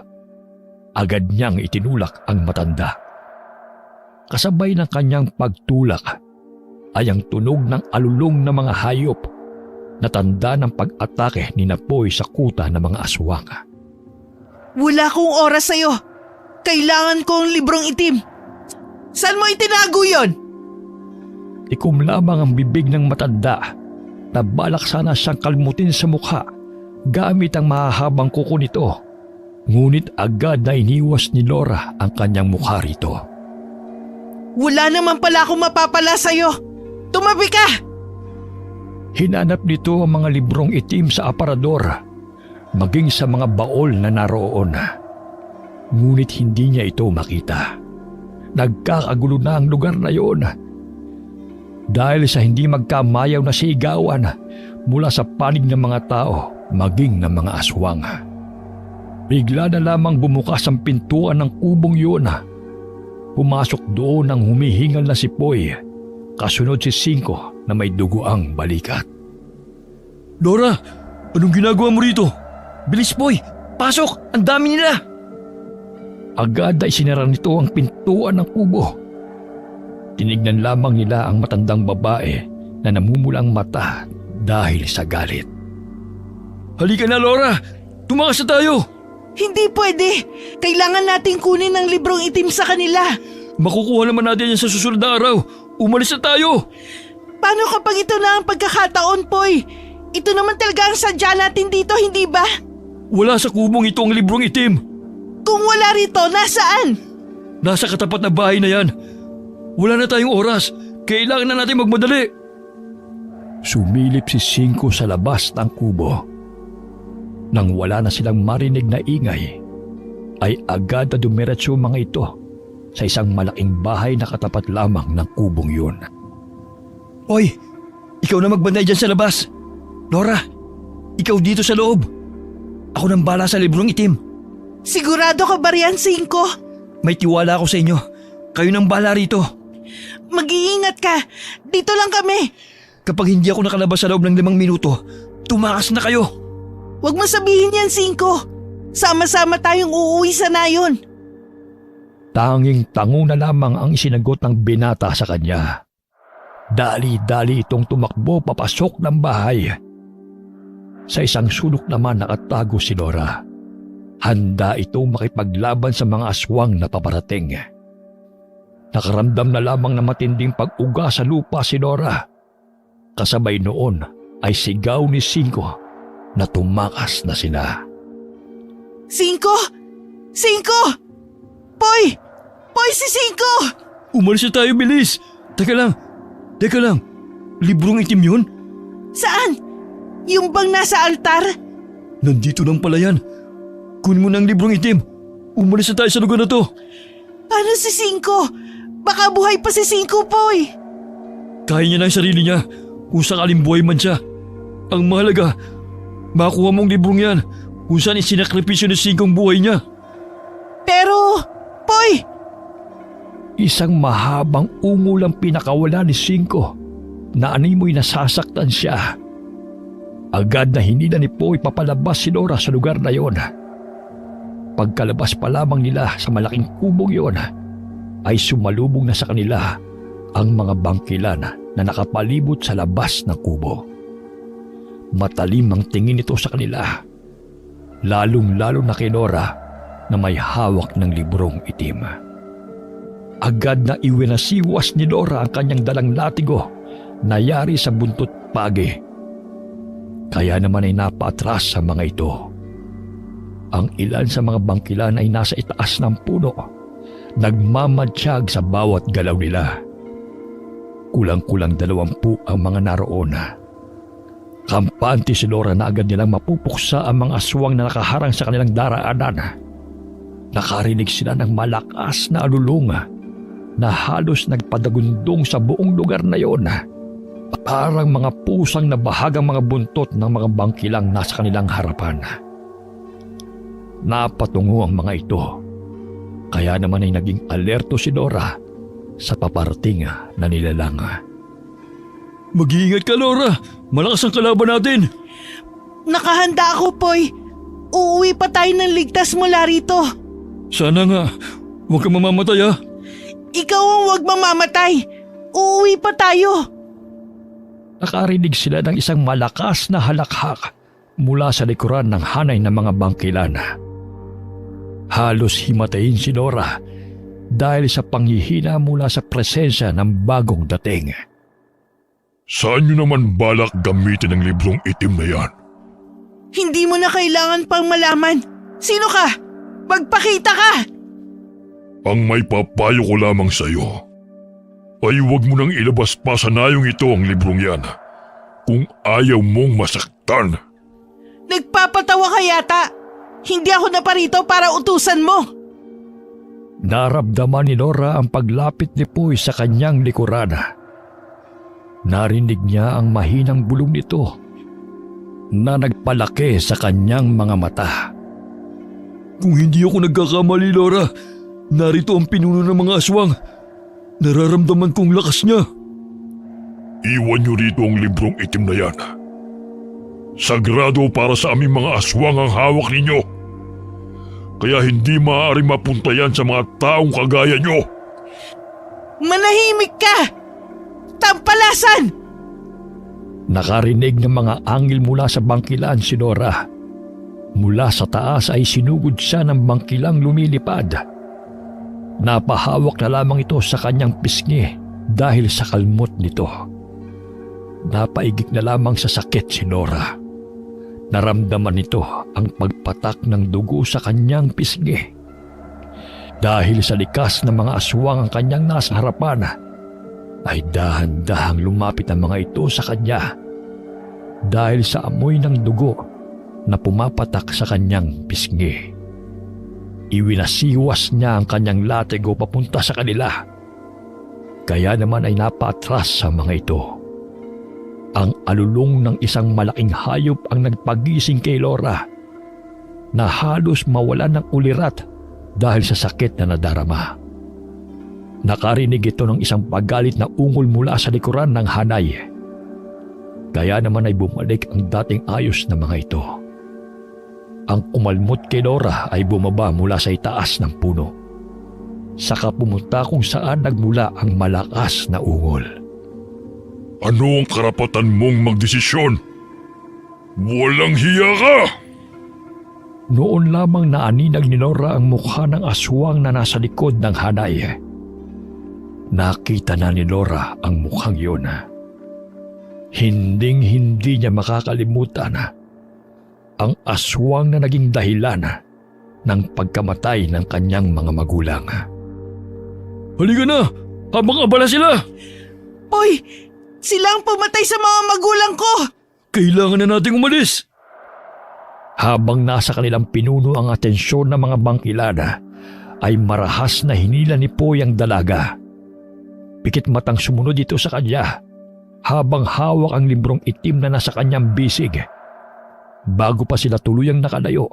Agad niyang itinulak ang matanda. Kasabay ng kanyang pagtulak ay ang tunog ng alulong ng mga hayop na tanda ng pag-atake ni Napoy sa kuta ng mga aswang. Wala akong oras sa'yo. Kailangan ko ang librong itim. Saan mo itinago yon? Ikum lamang ang bibig ng matanda na balak sana siyang kalmutin sa mukha gamit ang mahahabang kuko nito. Ngunit agad na iniwas ni Nora ang kanyang mukha rito. Wala naman pala akong mapapala sa'yo. Tumabi ka! Hinanap nito ang mga librong itim sa aparador, maging sa mga baol na naroon. Ngunit hindi niya ito makita. Nagkakagulo na ang lugar na yon. Dahil sa hindi magkamayaw na sigawan mula sa panig ng mga tao, maging ng mga aswang. Bigla na lamang bumukas ang pintuan ng kubong yun. Pumasok doon ang humihingal na si Poy, kasunod si Cinco na may duguang balikat. Nora, anong ginagawa mo rito? Bilis, Poy! Pasok! Ang dami nila! Agad ay sinara nito ang pintuan ng kubo. Tinignan lamang nila ang matandang babae na namumulang mata dahil sa galit. Halika na, Laura! Tumakas na tayo! Hindi pwede. Kailangan nating kunin ang librong itim sa kanila. Makukuha naman natin yan sa susunod na araw. Umalis na tayo! Paano kapag ito na ang pagkakataon, Poy? Ito naman talaga ang sadya natin dito, hindi ba? Wala sa kubong ito ang librong itim. Kung wala rito, nasaan? Nasa katapat na bahay na yan. Wala na tayong oras. Kailangan na natin magmadali. Sumilip si Cinco sa labas ng kubo. Nang wala na silang marinig na ingay, ay agad na dumiretso mga ito sa isang malaking bahay na katapat lamang ng kubong yun. Hoy, ikaw na magbantay dyan sa labas. Nora, ikaw dito sa loob. Ako nang bala sa librong itim. Sigurado ka ba riyan, Cinco? May tiwala ako sa inyo. Kayo nang bala rito. Mag-iingat ka. Dito lang kami. Kapag hindi ako nakalabas sa loob ng 5 minuto, tumakas na kayo. Huwag mo sabihin yan, Cinco. Sama-sama tayong uuwi sa nayon. Tanging tango na lamang ang isinagot ng binata sa kanya. Dali-dali itong tumakbo papasok ng bahay. Sa isang sulok naman nakatago si Nora. Handa itong makipaglaban sa mga aswang na paparating. Nakaramdam na lamang na matinding pag-uga sa lupa si Nora. Kasabay noon ay sigaw ni Cinco na tumakas na sila. Cinco! Cinco! Poy! Poy, si Cinco! Umalis na tayo, bilis! Teka lang. Librong itim yun? Saan? Yung bang nasa altar? Nandito lang pala yan. Kunin mo na ang librong itim. Umalis na tayo sa lugar na to. Paano si Cinco? Baka buhay pa si Cinco, Poy. Kaya niya na ang sarili niya kung sakaling buhay man siya. Ang mahalaga, makuha mong librong yan kung saan isinakripisyo ni Cinco ang buhay niya. Pero, Poy! Isang mahabang ungol ang pinakawala ni Cinco na animoy nasasaktan siya. Agad na hinila ni Poy papalabas si Nora sa lugar na yon. Pagkalabas pa lamang nila sa malaking kubong yon, ay sumalubong na sa kanila ang mga bangkilan na nakapalibot sa labas ng kubo. Matalim ang tingin nito sa kanila, lalong-lalo na kay Nora na may hawak ng librong itim. Agad na iwinasiwas ni Nora ang kanyang dalang latigo na yari sa buntot pagi. Kaya naman ay napaatras sa mga ito. Ang ilan sa mga bangkilan ay nasa itaas ng puno, nagmamadsyag sa bawat galaw nila. Kulang-kulang 20 ang mga naroon. Kampante si Laura na agad nilang mapupuksa ang mga aswang na nakaharang sa kanilang daraanan. Nakarinig sila ng malakas na alulong na halos nagpadagundong sa buong lugar na yon. Parang mga pusang nabahagang mga buntot ng mga bangkilang nasa kanilang harapan. Napatungo ang mga ito. Kaya naman ay naging alerto si Laura sa paparating na nilalang. Mag-iingat ka, Laura! Malakas ang kalaban natin! Nakahanda ako, Poy. Uuwi pa tayo ng ligtas mula rito. Sana nga, huwag kang mamamatay ha! Ikaw ang huwag mamamatay. Uuwi pa tayo. Nakarinig sila ng isang malakas na halakhak mula sa likuran ng hanay ng mga bangkilan. Halos himatayin si Laura dahil sa panghihina mula sa presensya ng bagong dating. Saan nyo naman balak gamitin ang librong itim na yan? Hindi mo na kailangan pang malaman. Sino ka? Magpakita ka! Ang may papayo ko lamang sa iyo ay huwag mo nang ilabas pa sa nayong ito ang librong yan kung ayaw mong masaktan. Nagpapatawa ka yata. Hindi ako naparito para utusan mo. Naramdaman ni Laura ang paglapit ni Poy sa kanyang likuran. Narinig niya ang mahinang bulong nito na nagpalaki sa kanyang mga mata. Kung hindi ako nagkakamali, Laura, narito ang pinuno ng mga aswang. Nararamdaman kong lakas niya. Iwan nyo rito ang librong itim na yan. Sagrado para sa aming mga aswang ang hawak ninyo. Kaya hindi maaaring mapunta yan sa mga taong kagaya nyo. Manahimik ka! Tampalasan! Nakarinig ng mga angel mula sa bangkilan si Laura. Mula sa taas ay sinugod siya ng bangkilang lumilipad. Napahawak na lamang ito sa kanyang pisngi dahil sa kalmot nito. Napaigik na lamang sa sakit si Laura. Naramdaman nito ang pagpatak ng dugo sa kanyang pisngi. Dahil sa likas ng mga aswang ang kanyang nasa harapan, ay dahan-dahang lumapit ang mga ito sa kanya dahil sa amoy ng dugo na pumapatak sa kanyang pisngi. Iwinasiwas niya ang kanyang latigo papunta sa kanila. Kaya naman ay napaatras sa mga ito. Ang alulong ng isang malaking hayop ang nagpagising kay Laura na halos mawalan ng ulirat dahil sa sakit na nadarama. Nakarinig ito ng isang pagalit na ungol mula sa likuran ng hanay. Kaya naman ay bumalik ang dating ayos na mga ito. Ang umalmot kay Laura ay bumaba mula sa itaas ng puno. Saka pumunta kung saan nagmula ang malakas na ungol. Ano ang karapatan mong magdesisyon? Walang hiya ka! Noon lamang naaninag ni Laura ang mukha ng aswang na nasa likod ng hanay. Nakita na ni Laura ang mukhang yun. Hinding-hindi niya makakalimutan ang aswang na naging dahilan ng pagkamatay ng kanyang mga magulang. Halika na! Habang abala sila! Poy, sila ang pumatay sa mga magulang ko! Kailangan na nating umalis! Habang nasa kanilang pinuno ang atensyon ng mga bangkilan, ay marahas na hinila ni Poy ang dalaga. Pikit matang sumunod ito sa kanya habang hawak ang librong itim na nasa kanyang bisig. Bago pa sila tuluyang nakalayo,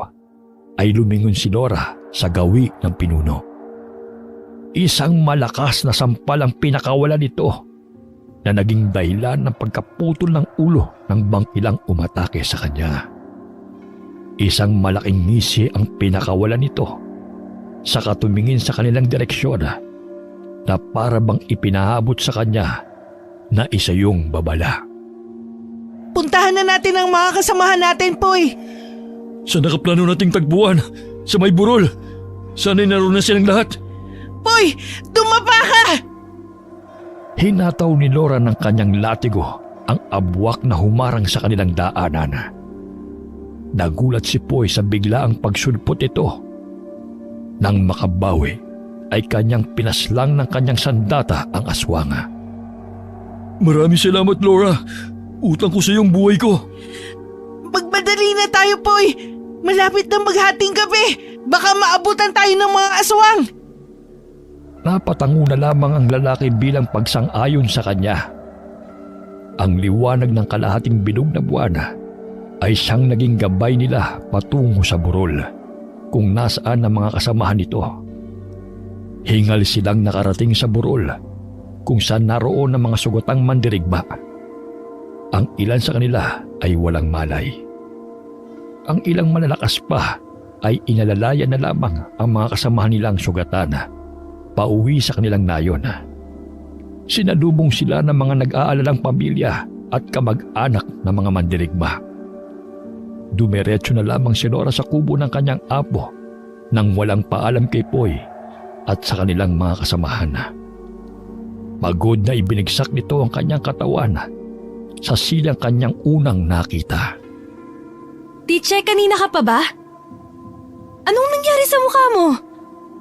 ay lumingon si Laura sa gawi ng pinuno. Isang malakas na sampal ang pinakawalan nito na naging dahilan ng pagkaputol ng ulo ng bangkilang umatake sa kanya. Isang malaking ngisi ang pinakawalan nito saka tumingin sa kanilang direksyon na para bang ipinahabot sa kanya na isa yung babala. Puntahan na natin ang mga kasamahan natin, Poy. Sa nakaplano nating tagpuan, sa may burol. Sana'y naroon na silang lahat. Poy, dumapa ka! Hinataw ni Laura ng kanyang latigo ang abwak na humarang sa kanilang daanan. Nagulat si Poy sa biglaang pagsulpot ito. Nang makabawi ay kanyang pinaslang ng kanyang sandata ang aswang. Maraming salamat, Laura. Utang ko sa iyong buhay ko. Magmadali na tayo, Poy! Malapit na maghating gabi! Baka maabutan tayo ng mga aswang! Napatango na lamang ang lalaki bilang pagsang-ayon sa kanya. Ang liwanag ng kalahating bilog na buwan ay siyang naging gabay nila patungo sa burol kung nasaan ang mga kasamahan nito. Hingal silang nakarating sa burol kung saan naroon ang mga sugatang mandirigma. Ang ilan sa kanila ay walang malay. Ang ilang malalakas pa ay inalalayan na lamang ang mga kasamahan nilang sugatan pauwi sa kanilang nayon. Sinalubong sila ng mga nag-aalalang pamilya at kamag-anak ng mga mandirigma. Dumiretso na lamang si Laura sa kubo ng kanyang apo nang walang paalam kay Poy at sa kanilang mga kasamahan. Pagod na ibinigsak nito ang kanyang katawan sa silang kanyang unang nakita. Tiche, kanina ka pa ba? Anong nangyari sa mukha mo?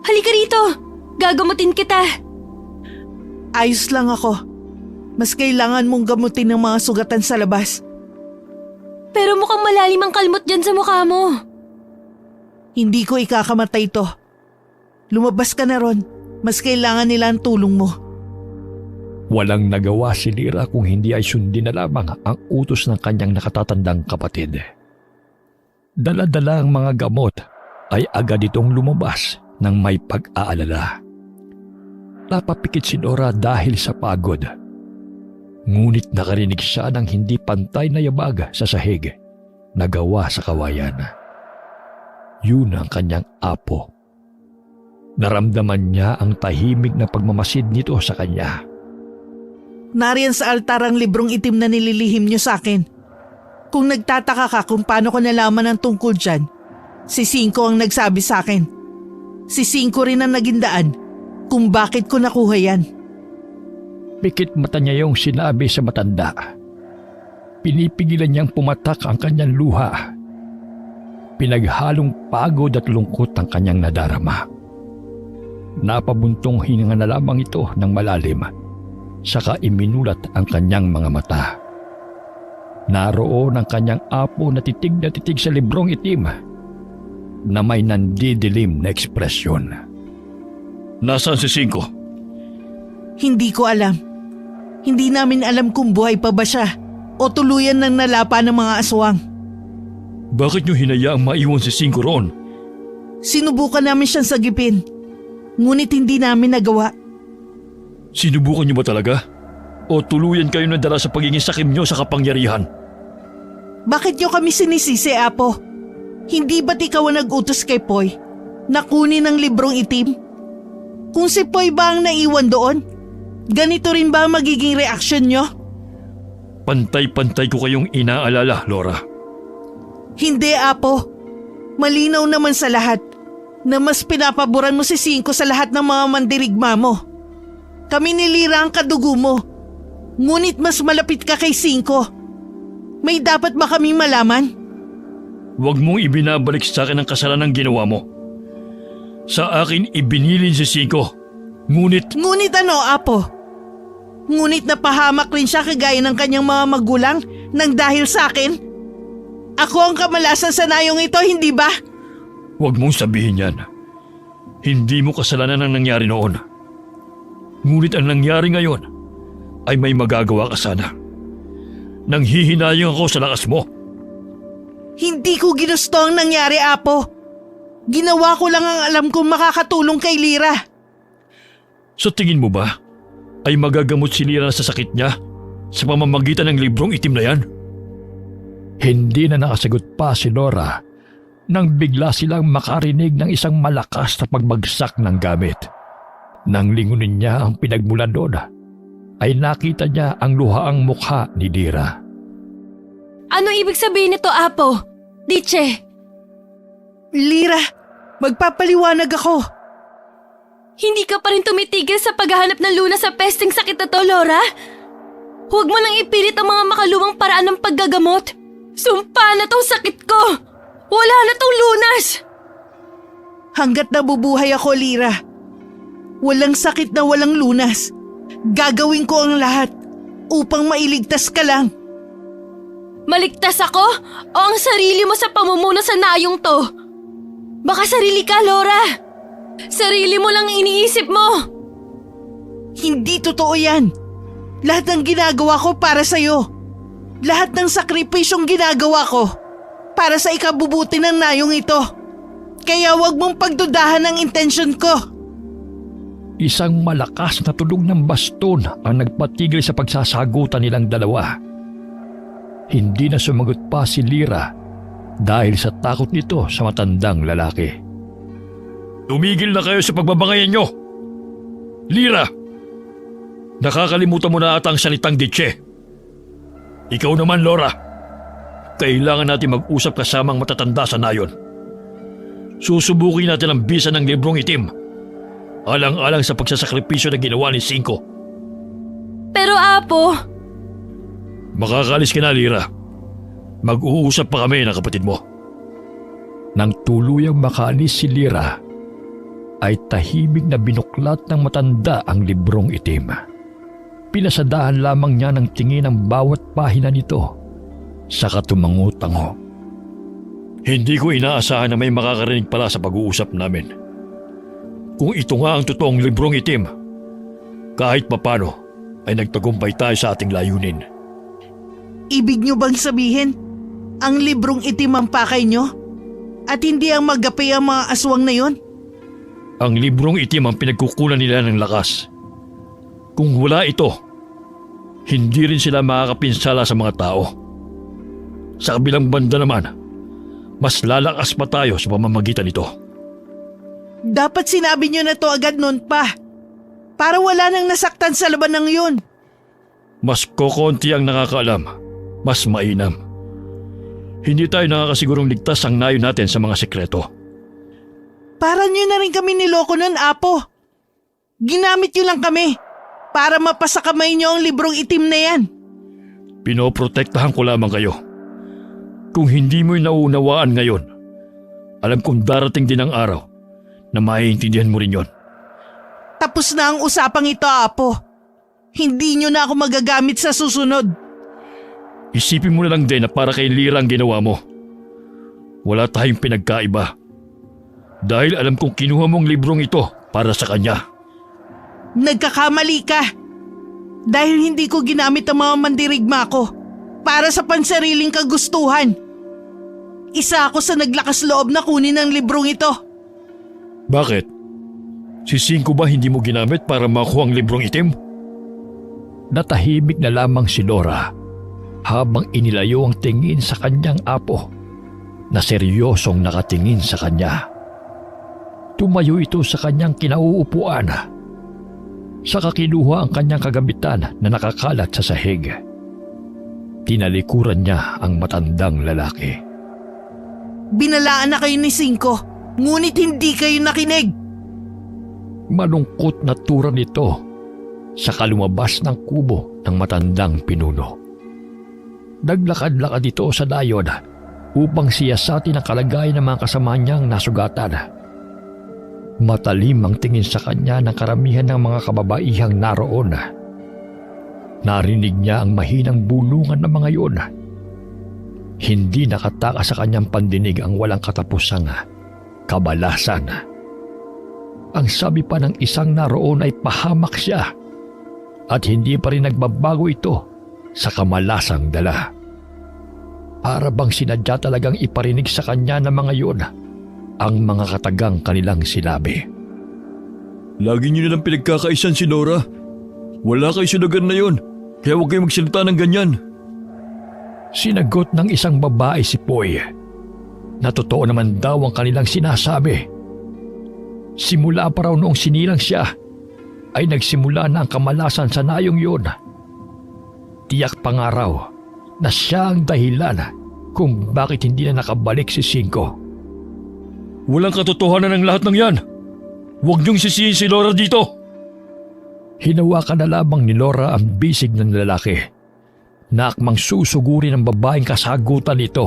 Halika rito! Gagamutin kita! Ayos lang ako. Mas kailangan mong gamutin ng mga sugatan sa labas. Pero mukhang malalim ang kalmot dyan sa mukha mo. Hindi ko ikakamatay to. Lumabas ka na ron. Mas kailangan nila ang tulong mo. Walang nagawa si Lyra kung hindi ay sundin na lamang ang utos ng kanyang nakatatandang kapatid. Dala-dala ang mga gamot ay agad itong lumabas ng may pag-aalala. Napapikit si Laura dahil sa pagod. Ngunit nakarinig siya ng hindi pantay na yabag sa sahig na gawa sa kawayan. Yun ang kanyang apo. Naramdaman niya ang tahimik na pagmamasid nito sa kanya. Nariyan sa altar ang librong itim na nililihim niyo sa akin. Kung nagtataka ka kung paano ko nalaman ang tungkol dyan, si Cinco ang nagsabi sa akin. Si Cinco rin ang naging daan kung bakit ko nakuha yan. Pikit mata niya yung sinabi sa matanda. Pinipigilan niyang pumatak ang kanyang luha. Pinaghalong pagod at lungkot ang kanyang nadarama. Napabuntong hininga na lamang ito ng malalim, saka iminulat ang kanyang mga mata. Naroon ang kanyang apo na titig sa librong itim na may nandidilim na ekspresyon. Nasaan si Cinco? Hindi ko alam. Hindi namin alam kung buhay pa ba siya o tuluyan ng nalapa ng mga aswang. Bakit niyo hinayaang maiwan si Cinco roon? Sinubukan namin siyang sagipin, ngunit hindi namin nagawa. Sinubukan niyo ba talaga? O tuluyan kayo nadala sa pagiging sakim niyo sa kapangyarihan? Bakit niyo kami sinisisi, Apo? Hindi ba't ikaw ang nag-utos kay Poy na kunin ang librong itim? Kung si Poy ba ang naiwan doon, ganito rin ba ang magiging reaksyon niyo? Pantay-pantay ko kayong inaalala, Laura. Hindi, Apo. Malinaw naman sa lahat na mas pinapaboran mo si Cinco sa lahat ng mga mandirigma mo. Kami ni Lyra ang kadugo mo. Ngunit mas malapit ka kay Cinco. May dapat ba kaming malaman? Huwag mong ibinabalik sa akin ang kasalanang ginawa mo. Sa akin ibinilin si Cinco. Ngunit Ano, Apo? Ngunit napahamak rin siya kagaya ng kanyang mga magulang nang dahil sa akin? Ako ang kamalasan sa nayong ito, hindi ba? huwag mong sabihin yan. Hindi mo kasalanan ang nangyari noon. Ngunit ang nangyari ngayon ay may magagawa ka sana. Nanghihinayang ako sa lakas mo. Hindi ko ginusto ang nangyari, Apo. Ginawa ko lang ang alam kong makakatulong kay Lyra. Sa tingin mo ba ay magagamot si Lyra sa sakit niya sa pamamagitan ng librong itim na yan? Hindi na nakasagot pa si Laura nang bigla silang makarinig ng isang malakas na pagbagsak ng gamit. Nang lingunin niya ang pinagmulan doon, ay nakita niya ang luhaang mukha ni Lyra. Ano ibig sabihin nito, Apo? Tiche, Lyra, magpapaliwanag ako. hindi ka pa rin tumitigil sa paghahanap ng lunas sa pesting sakit na to, Laura? Huwag mo nang ipilit ang mga makaluwang paraan ng paggagamot. Sumpa na tong sakit ko! Wala na tong lunas! Hanggat nabubuhay ako, Lira, walang sakit na walang lunas. Gagawin ko ang lahat upang mailigtas ka lang. Maligtas ako o ang sarili mo sa pamumuno sa nayong to? Baka sarili ka, Laura. Sarili mo lang iniisip mo. Hindi totoo yan. Lahat ng ginagawa ko para sa'yo. Lahat ng sakripisyong ginagawa ko para sa ikabubuti ng nayong ito. Kaya wag mong pagdudahan ang intensyon ko. Isang malakas na tunog ng baston ang nagpatigil sa pagsasagutan nilang dalawa. Hindi na sumagot pa si Lira dahil sa takot nito sa matandang lalaki. Tumigil na kayo sa pagbabangayan nyo! Lira! Nakakalimutan mo na ata ang salitang ditse. Ikaw naman, Laura. Kailangan natin mag-usap kasamang matatanda sa nayon. Susubukin natin ang bisa ng librong itim. Alang-alang sa pagsasakripisyo na ginawa ni Cinco. Pero Apo, Makakalis ka na, Lira. Mag-uusap pa kami ng kapatid mo. Nang tuluyang makaalis si Lira, ay tahimik na binuklat ng matanda ang librong itim. Pinasadahan lamang niya ng tingin ang bawat pahina nito, saka tumango-tango. Hindi ko inaasahan na may makakarinig pala sa pag-uusap namin. Kung ito nga ang totoong librong itim, kahit papano ay nagtagumpay tayo sa ating layunin. Ibig nyo bang sabihin, ang librong itim ang pakay nyo? At hindi ang magapi ang mga aswang na yon? Ang librong itim ang pinagkukunan nila ng lakas. Kung wala ito, hindi rin sila makakapinsala sa mga tao. Sa kabilang banda naman, mas lalakas pa tayo sa pamamagitan nito. Dapat sinabi nyo na to agad noon pa. Para wala nang nasaktan sa labanang yun. Mas kokonti ang nakakaalam, mas mainam. Hindi tayo nakakasigurong ligtas ang nayo natin sa mga sekreto. Para nyo na rin kami niloko nun, Apo. Ginamit nyo lang kami para mapasakamay nyo ang librong itim na yan. Pinoprotektahan ko lamang kayo. Kung hindi mo'y nauunawaan ngayon, alam kong darating din ang araw na maiintindihan mo rin yon. Tapos na ang usapang ito, Apo. Hindi nyo na ako magagamit sa susunod. Isipin mo na lang din na para kay Lira ang ginawa mo. Wala tayong pinagkaiba. Dahil alam kong kinuha mong librong ito para sa kanya. Nagkakamali ka. Dahil hindi ko ginamit ang mga mandirigma ko para sa pansariling kagustuhan. Isa ako sa naglakas loob na kunin ang librong ito. Bakit? Si Cinco ba hindi mo ginamit para makuha ang librong itim? Natahimik na lamang si Laura habang inilayo ang tingin sa kanyang apo na seryosong nakatingin sa kanya. Tumayo ito sa kanyang kinauupuan. Saka kinuha ang kanyang kagamitan na nakakalat sa sahig. Tinalikuran niya ang matandang lalaki. Binalaan na kayo ni Cinco, ngunit hindi kayo nakinig. Malungkot na tura nito sa kalumabas ng kubo ng matandang pinuno. Naglakad-lakad ito sa dayon upang siyasatin ang kalagayan ng mga kasama niyang nasugatan. Matalim ang tingin sa kanya ng karamihan ng mga kababaihang naroon. Narinig niya ang mahinang bulungan ng mga iyon. Hindi nakatakas sa kanyang pandinig ang walang katapusang kabalasan. Ang sabi pa ng isang naroon ay pahamak siya at hindi pa rin nagbabago ito sa kamalasang dala. Para bang sinadya talagang iparinig sa kanya ng mga iyon ang mga katagang kanilang sinabi. Lagi niyo nilang pinagkakaisan si Laura. Wala kayo sa lugar na yon, kaya huwag kayo magsalita ng ganyan. Sinagot ng isang babae si Poy na totoo naman daw ang kanilang sinasabi. Simula pa raw noong sinilang siya ay nagsimula na ang kamalasan sa nayong yun. Tiyak pa nga raw na siya ang dahilan kung bakit hindi na nakabalik si Cinco. Walang katotohanan ng lahat ng yan. Huwag niyong sisihin si Laura dito. Hinawakan na lamang ni Laura ang bisig ng lalaki na akmang susugurin ng babaeng kasagutan nito.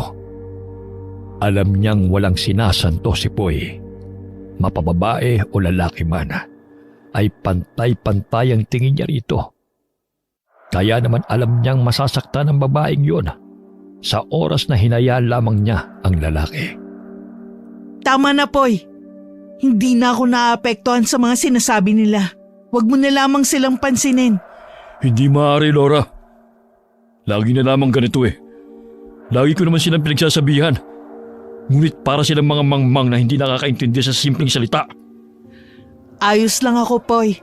Alam niyang walang sinasanto si Poy. Mapababae o lalaki man, ay pantay-pantay ang tingin niya rito. Kaya naman alam niyang masasaktan ang babaeng yun sa oras na hinayaan lamang niya ang lalaki. Tama na, Poy. Hindi na ako naapektuhan sa mga sinasabi nila. Huwag mo na lamang silang pansinin. Hindi maaari, Laura. Lagi na lamang ganito eh. Lagi ko naman silang pinagsasabihan. Ngunit para silang mga mangmang na hindi nakakaintindi sa simpleng salita. Ayos lang ako, Poy.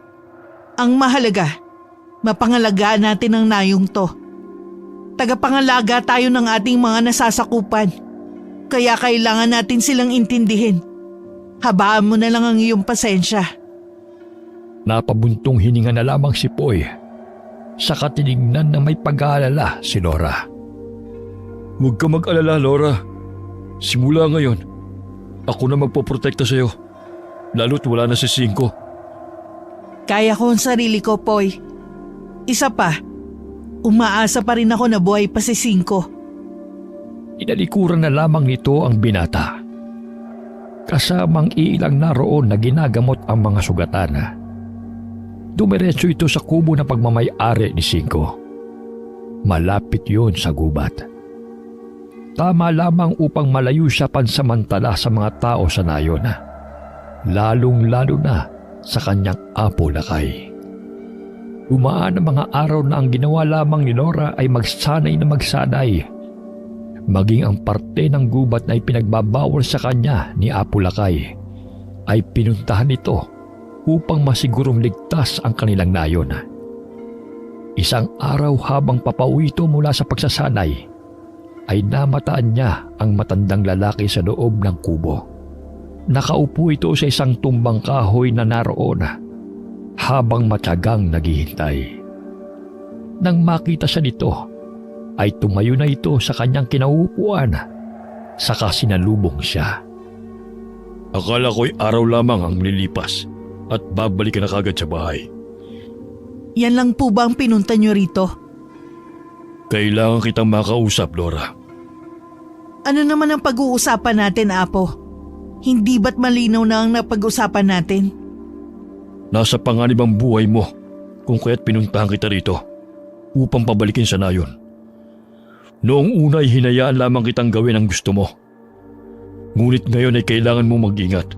Ang mahalaga, mapangalagaan natin ang nayong to. Tagapangalaga tayo ng ating mga nasasakupan. Kaya kailangan natin silang intindihin. Habaan mo na lang ang iyong pasensya. Napabuntong hininga na lamang si Poy. Saka tinignan na may pag-aalala si Laura. Huwag ka mag-alala, Laura. Simula ngayon, ako na magpoprotekta sa iyo. Lalo't wala na si Cinco. Kaya ko ang sarili ko, Poy. Isa pa, umaasa pa rin ako na buhay pa si Cinco. Inalikuran na lamang nito ang binata. Kasamang ilang naroon na ginagamot ang mga sugatan. Dumiretso ito sa kubo na pagmamay-ari ni Cinco. Malapit yun sa gubat. Tama lamang upang malayo siya pansamantala sa mga tao sa nayon. Lalong-lalo na sa kanyang apo lakay. Dumaan ang mga araw na ang ginawa lamang ni Laura ay magsanay na magsanay. Maging ang parte ng gubat na ipinagbabawal sa kanya ni Apo Lakay ay pinuntahan ito upang masigurong ligtas ang kanilang nayon. Isang araw habang papauwi ito mula sa pagsasanay, ay namataan niya ang matandang lalaki sa loob ng kubo. Nakaupo ito sa isang tumbang kahoy na naroon habang matyagang naghihintay. Nang makita siya nito, ay tumayo na ito sa kanyang kinauupuan, saka sinalubong siya. Akala ko'y araw lamang ang lilipas at babalik ka na kagad sa bahay. Yan lang po ba ang pinunta niyo rito? Kailangan kitang makausap, Laura. Ano naman ang pag-uusapan natin, Apo? Hindi ba't malinaw na ang napag-usapan natin? Nasa panganib ang buhay mo kung kaya't pinuntahan kita rito upang pabalikin sa nayon. Noong una ay hinayaan lamang kitang gawin ang gusto mo. Ngunit ngayon ay kailangan mong mag-ingat.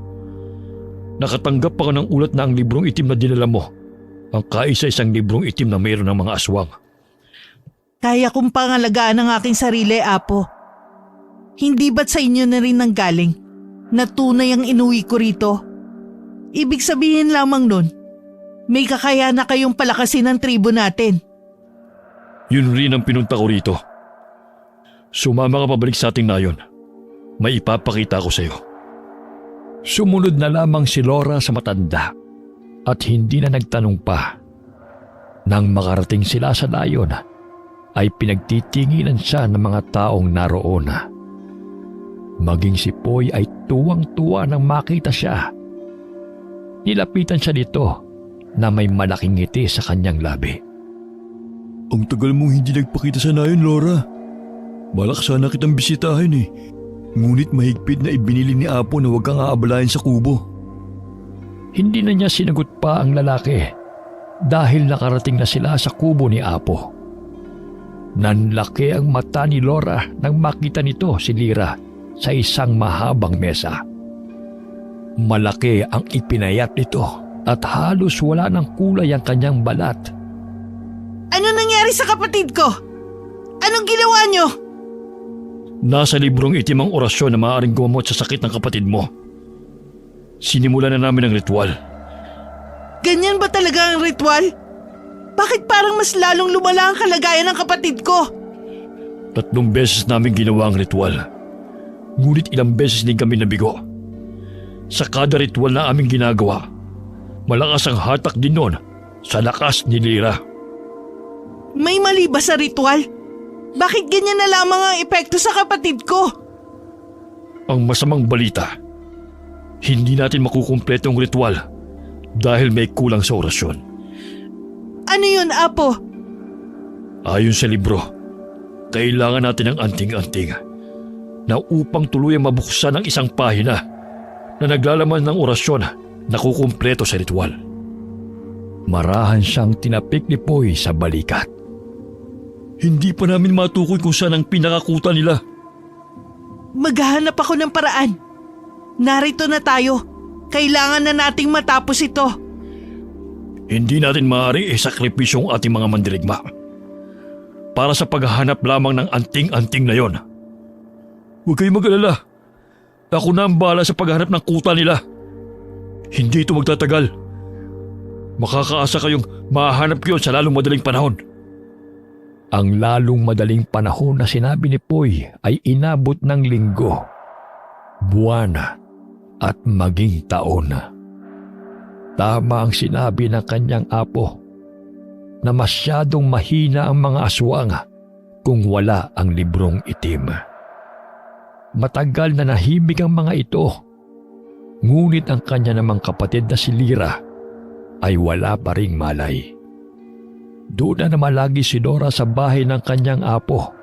Nakatanggap pa ka ng ulat na ang librong itim na dinala mo, ang kaisa-isang librong itim na mayroon ng mga aswang. Kaya kong pangalagaan ang aking sarili, Apo. Hindi ba't sa inyo na rin nanggaling na tunay ang inuwi ko rito? Ibig sabihin lamang nun, may kakayahan na kayong palakasin ang tribo natin. Yun rin ang pinunta ko rito. Sumama ka pabalik sa ating nayon. May ipapakita ko sa iyo. Sumunod na lamang si Laura sa matanda at hindi na nagtanong pa. Nang makarating sila sa nayon, ay pinagtitinginan siya ng mga taong naroon. Maging si Poy ay tuwang-tuwa nang makita siya. Nilapitan siya dito na may malaking ngiti sa kanyang labi. Ang tagal mong hindi nagpakita sa nayon, Laura. Balak sana kitang bisitahin eh. Ngunit mahigpit na ibinili ni Apo na huwag kang aabalahin sa kubo. Hindi na niya sinagot pa ang lalaki dahil nakarating na sila sa kubo ni Apo. Nanlaki ang mata ni Laura nang makita nito si Lira sa isang mahabang mesa. Malaki ang ipinayat nito at halos wala ng kulay ang kanyang balat. Ano nangyari sa kapatid ko? Anong ginawa niyo? Nasa librong itim ang orasyon na maaaring gumamot sa sakit ng kapatid mo. Sinimulan na namin ang ritual. Ganyan ba talaga ang ritual? Bakit parang mas lalong lumala ang kalagayan ng kapatid ko? 3 beses namin ginawa ang ritual. Ngunit ilang beses din kami nabigo. Sa kada ritual na aming ginagawa, malakas ang hatak din nun sa lakas ni Lira. May mali ba sa ritual? Bakit ganyan na lamang ang epekto sa kapatid ko? Ang masamang balita, hindi natin makukumpleto ang ritual dahil may kulang sa orasyon. Ano yun, Apo? Ayon sa libro, Kailangan natin ng anting-anting na upang tuluyang mabuksan ang isang pahina na naglalaman ng orasyon na kukumpleto sa ritual. Marahan siyang tinapik ni Poy sa balikat. Hindi pa namin matukoy kung saan ang pinakakuta nila. Maghahanap ako ng paraan. Narito na tayo. Kailangan na nating matapos ito. Hindi natin maaari isakripisyo ang ating mga mandirigma para sa paghahanap lamang ng anting-anting na yon. Huwag kayong mag-alala. Ako na ang bahala sa paghahanap ng kuta nila. Hindi ito magtatagal. Makakaasa kayong mahanap ko yun sa lalong madaling panahon. Ang lalong madaling panahon na sinabi ni Poy ay inabot ng linggo, buwan at maging taon. Tama ang sinabi ng kanyang apo na masyadong mahina ang mga aswang kung wala ang librong itim. Matagal na nahimik ang mga ito, ngunit ang kanya namang kapatid na si Lyra ay wala pa ring malay. Doon na naman lagi si Nora sa bahay ng kanyang apo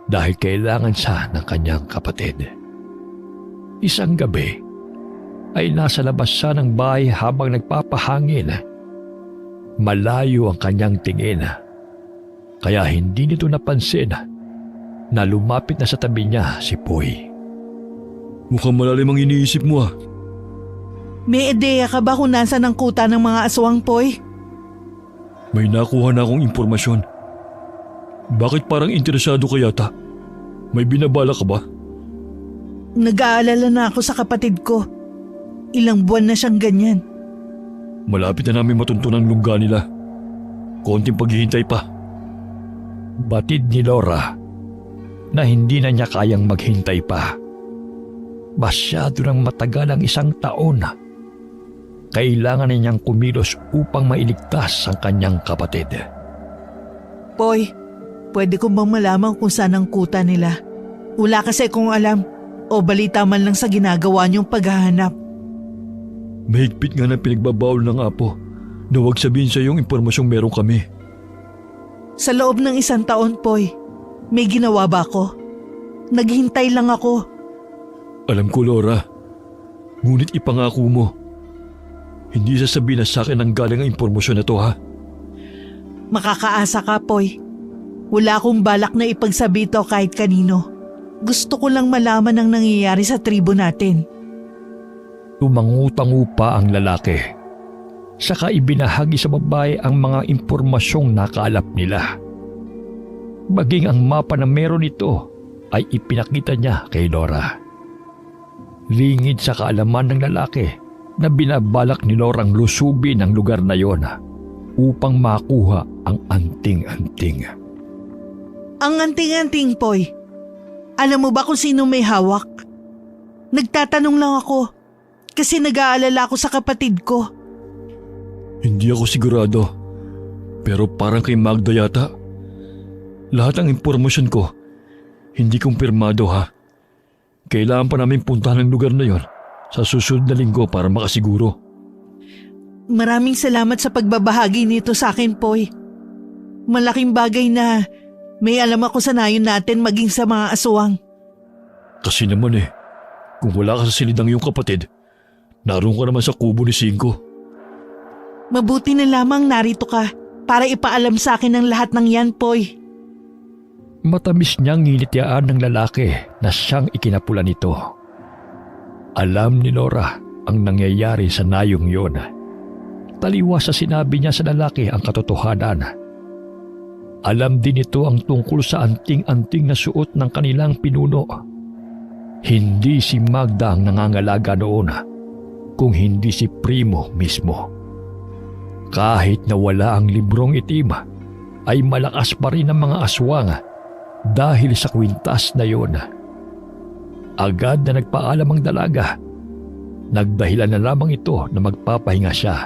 dahil kailangan siya ng kanyang kapatid. Isang gabi ay nasa labas siya ng bahay habang nagpapahangin. Malayo ang kanyang tingin, kaya hindi nito napansin na lumapit na sa tabi niya si Poy. Mukhang malalim ang iniisip mo ah. May ideya ka ba kung nasa ng kuta ng mga aswang, Poy? May nakuha na akong impormasyon. Bakit parang interesado ka yata? May binabala ka ba? Nag-aalala na ako sa kapatid ko. Ilang buwan na siyang ganyan. Malapit na namin matuntunan ang lungga nila. Konting paghihintay pa. Batid ni Laura na hindi na niya kayang maghintay pa. Masyado nang matagal ang isang taon. Kailangan na niyang kumilos upang mailigtas ang kanyang kapatid. Poy, pwede ko bang malaman kung saan ang kuta nila? Wala kasi kung alam o balita man lang sa ginagawa niyong paghahanap. Mahigpit nga na pinagbabawal ng apo na huwag sabihin sa yung impormasyong meron kami. Sa loob ng 1 taon, Poy, may ginawa ba ako? Naghintay lang ako. Alam ko, Laura. Ngunit ipangako mo. Hindi sasabihin na sa akin ang galing ang impormasyon na to, ha? Makakaasa ka, Poy. Wala akong balak na ipagsabi ito kahit kanino. Gusto ko lang malaman ang nangyayari sa tribo natin. Tumangutango pa ang lalaki. Saka ibinahagi sa babae ang mga impormasyong nakalap nila. Maging ang mapa na meron ito ay ipinakita niya kay Laura. Lingid sa kaalaman ng lalaki na binabalak ni Laurang lusubin ang lugar na yon upang makuha ang anting-anting. Ang anting-anting, Poy. Alam mo ba kung sino may hawak? Nagtatanong lang ako kasi nag-aalala ako sa kapatid ko. Hindi ako sigurado. Pero parang kay Magda yata. Lahat ng impormasyon ko, hindi kumpirmado ha. Kailangan pa namin puntahan ang lugar na yon sa susunod na linggo para makasiguro. Maraming salamat sa pagbabahagi nito sa akin, Poy. Malaking bagay na may alam ako sa nayon natin maging sa mga aswang. Kasi naman kung wala ka sa silidang iyong kapatid, naroon ka naman sa kubo ni Cinco. Mabuti na lamang narito ka para ipaalam sa akin ang lahat ng yan, Poy. Matamis niyang nginitiaan ng lalaki na siyang ikinapula nito. Alam ni Laura ang nangyayari sa nayong yon. Taliwas sa sinabi niya sa lalaki ang katotohanan. Alam din ito ang tungkol sa anting-anting na suot ng kanilang pinuno. Hindi si Magda ang nangangalaga noon, kung hindi si Primo mismo. Kahit na wala ang librong itim, ay malakas pa rin ang mga aswang dahil sa kwintas na yon. Agad na nagpaalam ang dalaga. Nagdahilan na lamang ito na magpapahinga siya,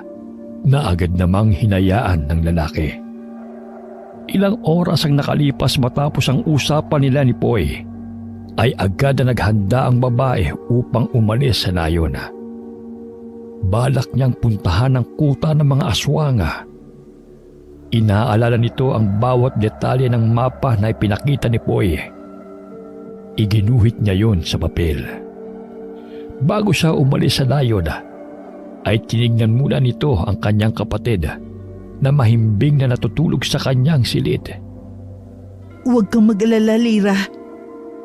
na agad namang hinayaan ng lalaki. Ilang oras ang nakalipas matapos ang usapan nila ni Poy, ay agad na naghanda ang babae upang umalis sa nayon. Balak niyang puntahan ang kuta ng mga aswang. Inaalala nito ang bawat detalye ng mapa na ipinakita ni Poy. Iginuhit niya yon sa papel. Bago siya umalis sa layon, ay tinignan muna nito ang kanyang kapatid na mahimbing na natutulog sa kanyang silid. Huwag kang mag-alala, Lira.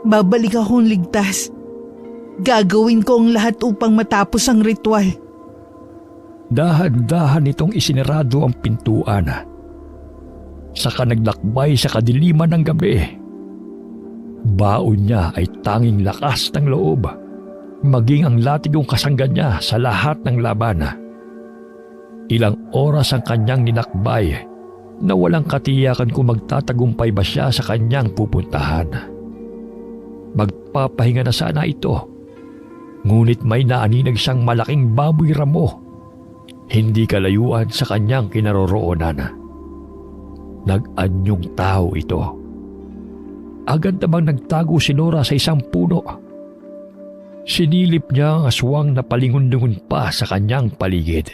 Babalik akong ligtas. Gagawin ko ang lahat upang matapos ang ritual. Dahan-dahan nitong isinarado ang pintuan. Saka naglakbay sa kadiliman ng gabi. Baon niya ay tanging lakas ng loob, maging ang latigong kasangga niya sa lahat ng laban. Ilang oras ang kanyang ninakbay na walang katiyakan kung magtatagumpay ba siya sa kanyang pupuntahan. Magpapahinga na sana ito, ngunit may naaninag siyang malaking baboy ramo, hindi kalayuan sa kanyang kinaroroonan. Nag-anyong tao ito. Agad namang nagtago si Nora sa isang puno. Sinilip niya ang aswang na palingon-lingon pa sa kanyang paligid.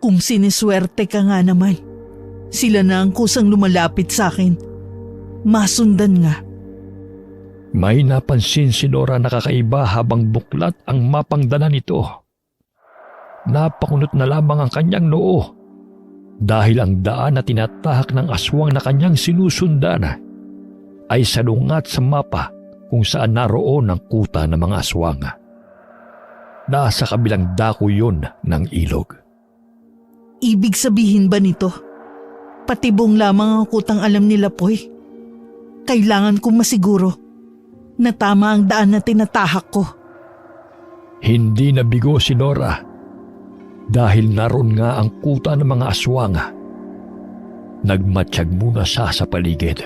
Kung siniswerte ka nga naman, sila na ang kusang lumalapit sa akin. Masundan nga. May napansin si Nora na kakaiba habang buklat ang mapang dala nito. Napakunot na lamang ang kanyang noo dahil ang daan na tinatahak ng aswang na kanyang sinusundan ay salungat sa mapa kung saan naroon ang kuta ng mga aswang. Nasa kabilang dako yun ng ilog. Ibig sabihin ba nito? Patibong lamang ang kutang alam nila, Poy. Kailangan kong masiguro na tama ang daan na tinatahak ko. Hindi nabigo si Nora dahil naroon nga ang kuta ng mga aswang. Nagmatsyag muna siya sa paligid.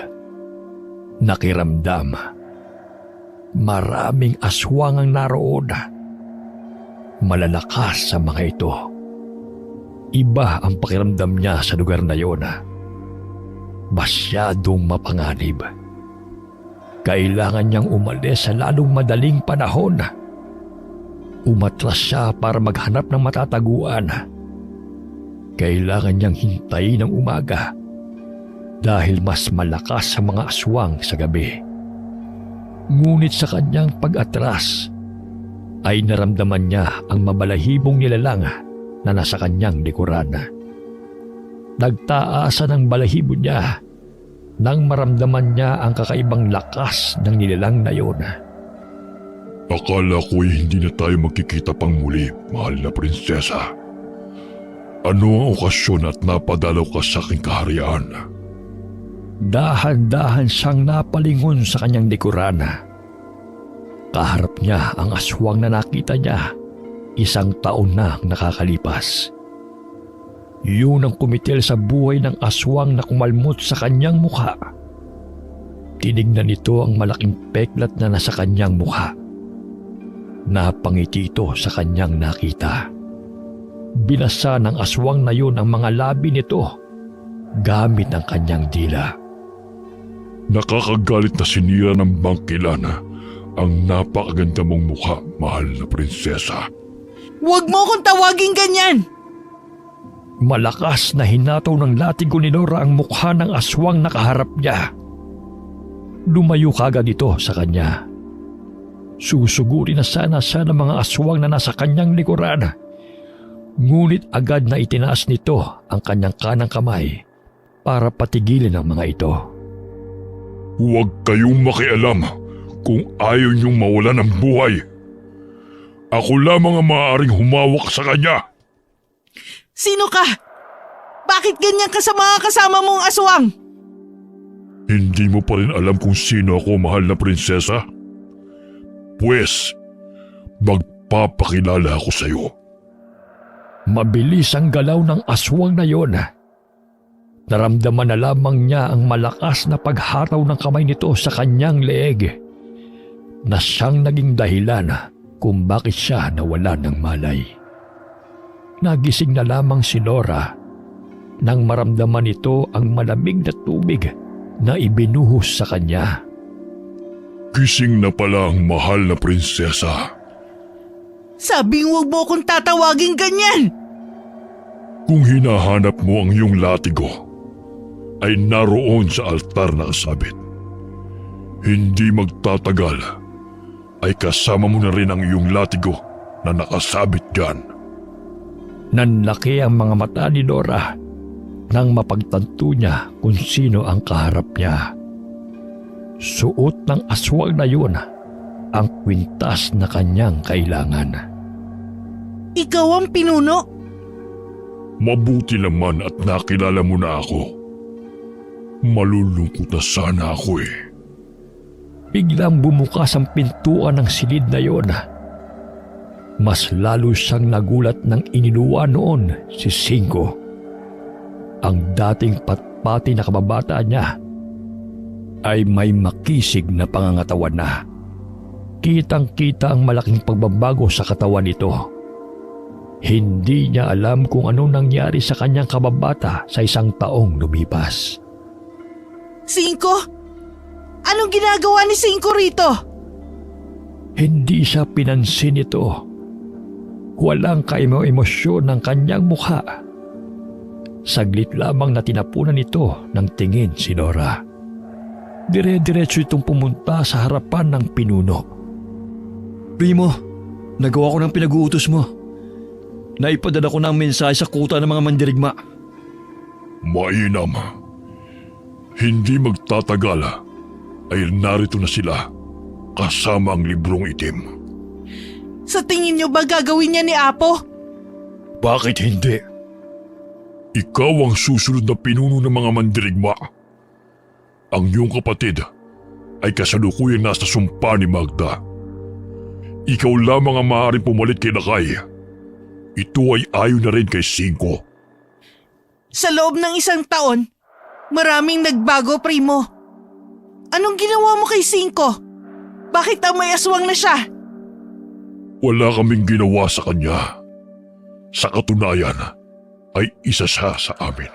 Nakiramdam. Maraming aswang ang naroon. Malalakas sa mga ito. Iba ang pakiramdam niya sa lugar na yon. Masyadong mapanganib. Kailangan niyang umalis sa lalong madaling panahon. Umatras siya para maghanap ng matataguan. Kailangan niyang hintayin ang umaga dahil mas malakas sa mga aswang sa gabi. Ngunit sa kanyang pag-atras ay naramdaman niya ang mabalahibong nilalang na nasa kanyang likuran. Nagtaasan ang balahibo niya nang maramdaman niya ang kakaibang lakas ng nilalang na yun. Akala ko'y hindi na tayo magkikita pang muli, mahal na prinsesa. Ano ang okasyon at napadalaw ka sa aking kaharian? Dahan-dahan siyang napalingon sa kanyang likuran. Kaharap niya ang aswang na nakita niya 1 taon na nakakalipas. Yun ang kumitil sa buhay ng aswang na kumalmot sa kanyang mukha. Tinignan nito ang malaking peklat na nasa kanyang mukha. Napangiti ito sa kanyang nakita. Binasa ng aswang na yun ang mga labi nito gamit ang kanyang dila. Nakakagalit na sinira ng bangkilan ang napakaganda mong mukha, mahal na prinsesa. Huwag mo akong tawaging ganyan! Malakas na hinataw ng latigo ni Nora ang mukha ng aswang na kaharap niya. Lumayo kagad ito sa kanya. Susuguri na sana siya ng mga aswang na nasa kanyang likuran. Ngunit agad na itinaas nito ang kanyang kanang kamay para patigilin ang mga ito. Huwag kayong makialam kung ayaw niyong mawalan ng buhay. Ako lamang ang maaaring humawak sa kanya. Sino ka? Bakit ganyan ka sa mga kasama mong aswang? Hindi mo pa rin alam kung sino ako, mahal na prinsesa? Pwes, magpapakilala ako sa iyo. Mabilis ang galaw ng aswang na yon. Naramdaman na lamang niya ang malakas na paghataw ng kamay nito sa kanyang leeg na siyang naging dahilan kung bakit siya nawala ng malay. Nagising na lamang si Nora nang maramdaman ito ang malamig na tubig na ibinuhos sa kanya. Gising na pala ang mahal na prinsesa. Sabing huwag mo akong tatawaging ganyan! Kung hinahanap mo ang iyong latigo, ay naroon sa altar na kasabit. Hindi magtatagal ay kasama mo na rin ang iyong latigo na nakasabit dyan. Nanlaki ang mga mata ni Nora nang mapagtanto niya kung sino ang kaharap niya. Suot ng aswang na yun ang kwintas na kanyang kailangan. Ikaw ang pinuno? Mabuti naman at nakilala mo na ako. Malulungkot na sana ako eh. Biglang bumukas ang pintuan ng silid na yon. Mas lalo siyang nagulat nang iniluwa noon si Cinco. Ang dating patpati na kababata niya ay may makisig na pangangatawan na. Kitang-kita ang malaking pagbabago sa katawan nito. Hindi niya alam kung anong nangyari sa kanyang kababata sa 1 taong lumipas. Cinco? Anong ginagawa ni Cinco rito? Hindi siya pinansin ito. Walang kaimo-emosyon ng kanyang mukha. Saglit lamang na tinapunan ito ng tingin si Nora. Dire-diretso itong pumunta sa harapan ng pinuno. Primo, nagawa ko ng pinag-uutos mo. Naipadala ko ng mensahe sa kuta ng mga mandirigma. Mainam. Hindi magtatagal ay narito na sila kasama ang librong itim. Sa tingin niyo ba gagawin niya ni Apo? Bakit hindi? Ikaw ang susunod na pinuno ng mga mandirigma. Ang iyong kapatid ay kasalukuyang nasa sumpa ni Magda. Ikaw lamang ang maaaring pumalit kay Lakay. Ito ay ayon na rin kay Cinco. Sa loob ng 1 taon, maraming nagbago, Primo. Anong ginawa mo kay Cinco? Bakit ang may aswang na siya? Wala kaming ginawa sa kanya. Sa katunayan, ay isa siya sa amin.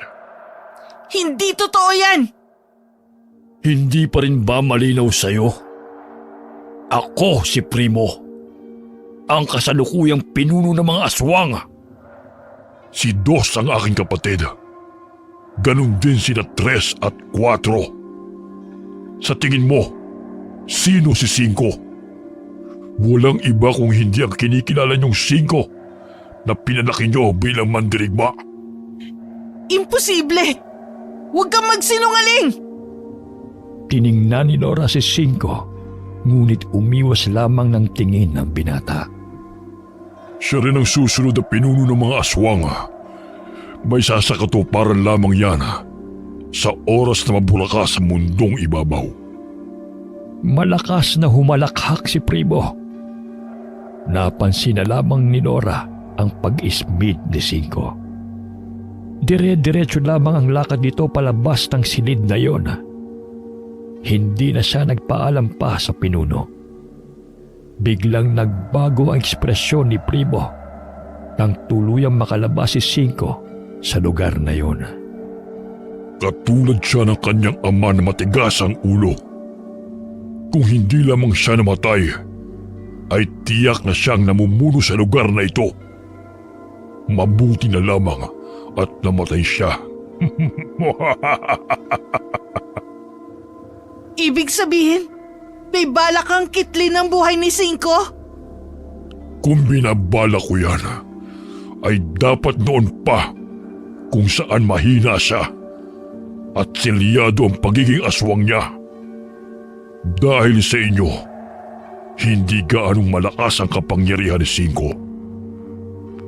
Hindi totoo yan! Hindi pa rin ba malinaw sa'yo? Ako si Primo. Ang kasalukuyang pinuno ng mga aswang. Si Dos ang aking kapatid. Ganon din sina 3 at 4. Sa tingin mo, sino si Cinco? Walang iba kung hindi ang kinikilala niyong Cinco na pinalaki niyo bilang mandirigma. Imposible! Huwag kang magsinungaling! Tiningnan ni Nora si Cinco, ngunit umiwas lamang ng tingin ng binata. Siya rin ang susunod na pinuno ng mga aswang. May sasakatuparan lamang yan sa oras na mabulaka sa mundong ibabaw. Malakas na humalakhak si Primo. Napansin na lamang ni Nora ang pag-ismid ni Cinco. Dire-diretso lamang ang lakad nito palabas ng silid na yon. Hindi na siya nagpaalam pa sa pinuno. Biglang nagbago ang ekspresyon ni Primo nang tuluyang makalabas si Cinco sa lugar na yon. Katulad siya ng kanyang ama na matigas ang ulo. Kung hindi lamang siya namatay, ay tiyak na siyang namumuno sa lugar na ito. Mabuti na lamang at namatay siya. Ibig sabihin, may balak kang kitlin ang buhay ni Cinco? Kung binabala ko yan, ay dapat noon pa kung saan mahina siya at selyado ang pagiging aswang niya. Dahil sa inyo, hindi gaanong malakas ang kapangyarihan ni Cinco.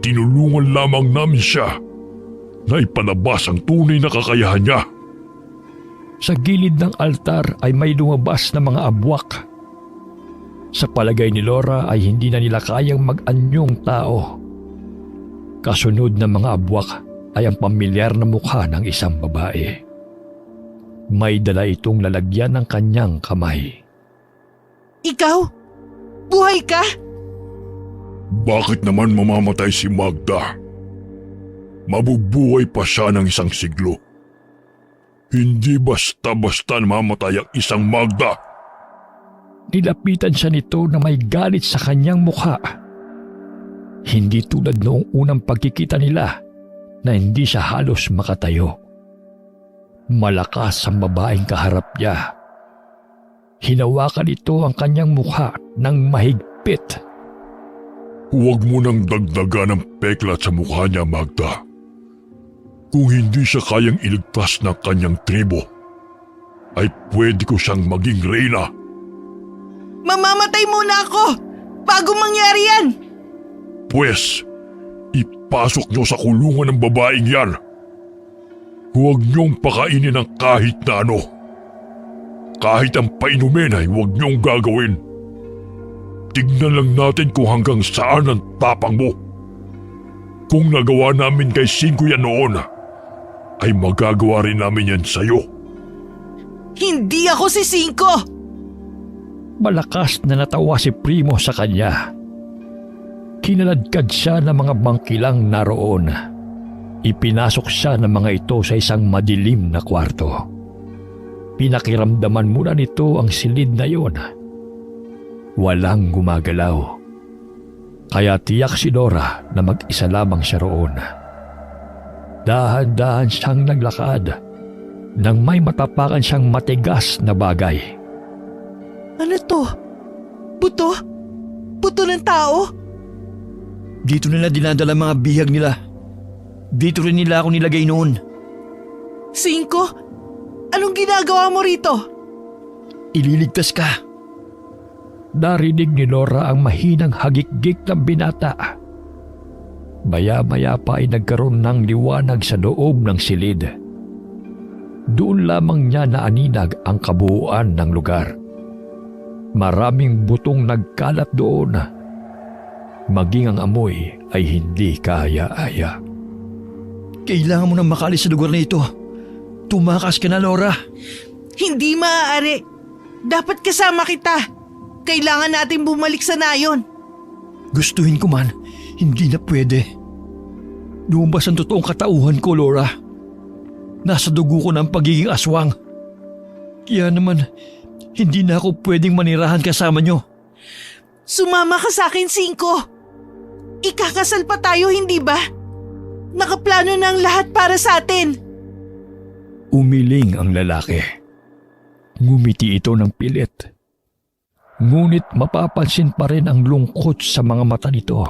Tinulungan lamang namin siya na ipalabas ang tunay na kakayahan niya. Sa gilid ng altar ay may lumabas na mga abwak. Sa palagay ni Laura ay hindi na nila kayang mag-anyong tao. Kasunod ng mga abwak ay ang pamilyar na mukha ng isang babae. May dala itong lalagyan ng kanyang kamay. Ikaw? Buhay ka? Bakit naman mamamatay si Magda? Mabubuhay pa siya ng 1 siglo. Hindi basta-basta namamatay ang isang Magda. Nilapitan siya nito na may galit sa kanyang mukha. Hindi tulad noong unang pagkikita nila na hindi siya halos makatayo. Malakas ang babaeng kaharap niya. Hinawakan ito ang kanyang mukha ng mahigpit. Huwag mo nang dagdagan ng peklat sa mukha niya, Magda. Kung hindi siya kayang iligtas ng kanyang tribo, ay pwede ko siyang maging reyna. Mamamatay muna ako bago mangyari yan! Pwes, ipasok niyo sa kulungan ng babaeng yan. Huwag niyong pakainin ng kahit na ano. Kahit ang painumin ay huwag niyong gagawin. Tignan lang natin kung hanggang saan ang tapang mo. Kung nagawa namin kay Cinco yan noon, ay magagawa rin namin yan sa'yo. Hindi ako si Cinco! Malakas na natawa si Primo sa kanya. Kinaladkad siya ng mga bangkilang naroon. Ipinasok siya ng mga ito sa isang madilim na kwarto. Pinakiramdaman muna nito ang silid na iyon. Walang gumagalaw. Kaya tiyak si Nora na mag-isa lamang siya roon. Dahan-dahan siyang naglakad nang may matapakan siyang matigas na bagay. Ano to? Buto? Buto ng tao? Dito nila dinadala mga bihag nila. Dito rin nila ako nilagay noon. Cinco? Anong ginagawa mo rito? Ililigtas ka. Narinig ni Nora ang mahinang hagik-gik ng binata. Maya-maya pa ay nagkaroon ng liwanag sa loob ng silid. Doon lamang niya naaninag ang kabuuan ng lugar. Maraming butong nagkalat doon. Maging ang amoy ay hindi kaaya-aya. Kailangan mo nang makalis sa lugar na ito. Tumakas ka na, Laura. Hindi maaari. Dapat kasama kita. Kailangan natin bumalik sa nayon. Gustuhin ko man, hindi na pwede. Lumabas ang totoong katauhan ko, Laura. Nasa dugo ko na ang pagiging aswang. Kaya naman, hindi na ako pwedeng manirahan kasama nyo. Sumama ka sa akin, Cinco. Ikakasal pa tayo, hindi ba? Nakaplano na ang lahat para sa atin. Umiling ang lalaki. Ngumiti ito ng pilit. Ngunit mapapansin pa rin ang lungkot sa mga mata nito.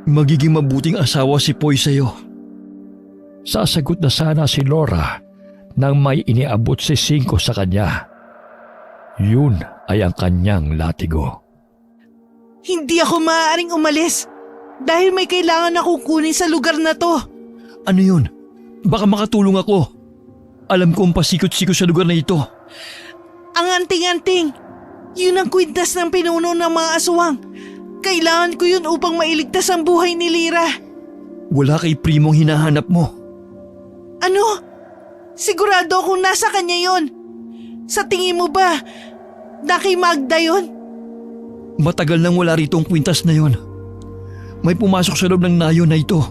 Magiging mabuting asawa si Poy sa'yo. Sasagot na sana si Laura nang may iniabot si Cinco sa kanya. Yun ay ang kanyang latigo. Hindi ako maaaring umalis dahil may kailangan akong kunin sa lugar na to. Ano yun? Baka makatulong ako. Alam ko ang pasikot-sikot sa lugar na ito. Ang anting-anting. Yun ang kwintas ng pinuno ng mga aswang. Kailangan ko yun upang mailigtas ang buhay ni Lyra. Wala kay Primong hinahanap mo. Ano? Sigurado akong nasa kanya yon. Sa tingin mo ba, na kay Magda yon? Matagal nang wala rito ang kwintas na yon. May pumasok sa loob ng nayon na ito.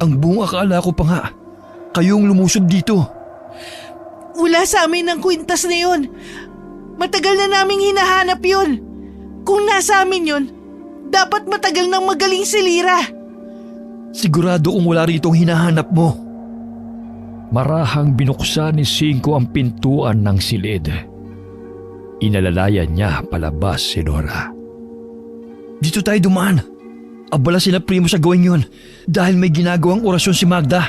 Ang buong akala ko pa nga, kayong lumusob dito. Wala sa amin ang kwintas na yon. Matagal na naming hinahanap yon. Kung nasa amin yon, dapat matagal nang magaling si Lyra. Sigurado kung wala rito ang hinahanap mo. Marahang binuksan ni Cinco ang pintuan ng silid. Inalalayan niya palabas si Nora. Dito tayo dumaan. Abala sina Primo sa gawin yun dahil may ginagawang orasyon si Magda.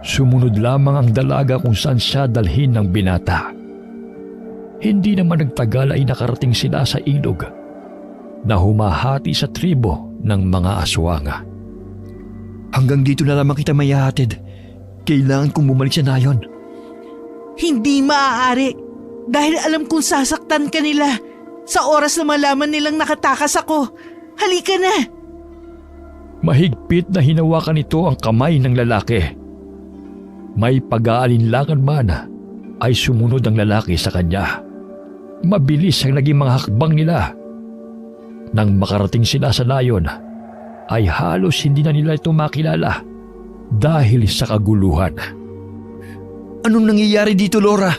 Sumunod lamang ang dalaga kung saan siya dalhin ng binata. Hindi naman nagtagal ay nakarating sila sa ilog na humahati sa tribo ng mga aswanga. Hanggang dito na lamang kita mayahatid. Kailangan kong bumalik sa nayon. Hindi maaari dahil alam kong sasaktan ka nila sa oras na malaman nilang nakatakas ako. Halika na! Mahigpit na hinawakan nito ang kamay ng lalaki. May pag-aalinlangan man ay sumunod ang lalaki sa kanya. Mabilis ang naging mga hakbang nila. Nang makarating sila sa nayon, ay halos hindi na nila ito makilala dahil sa kaguluhan. Anong nangyayari dito, Laura?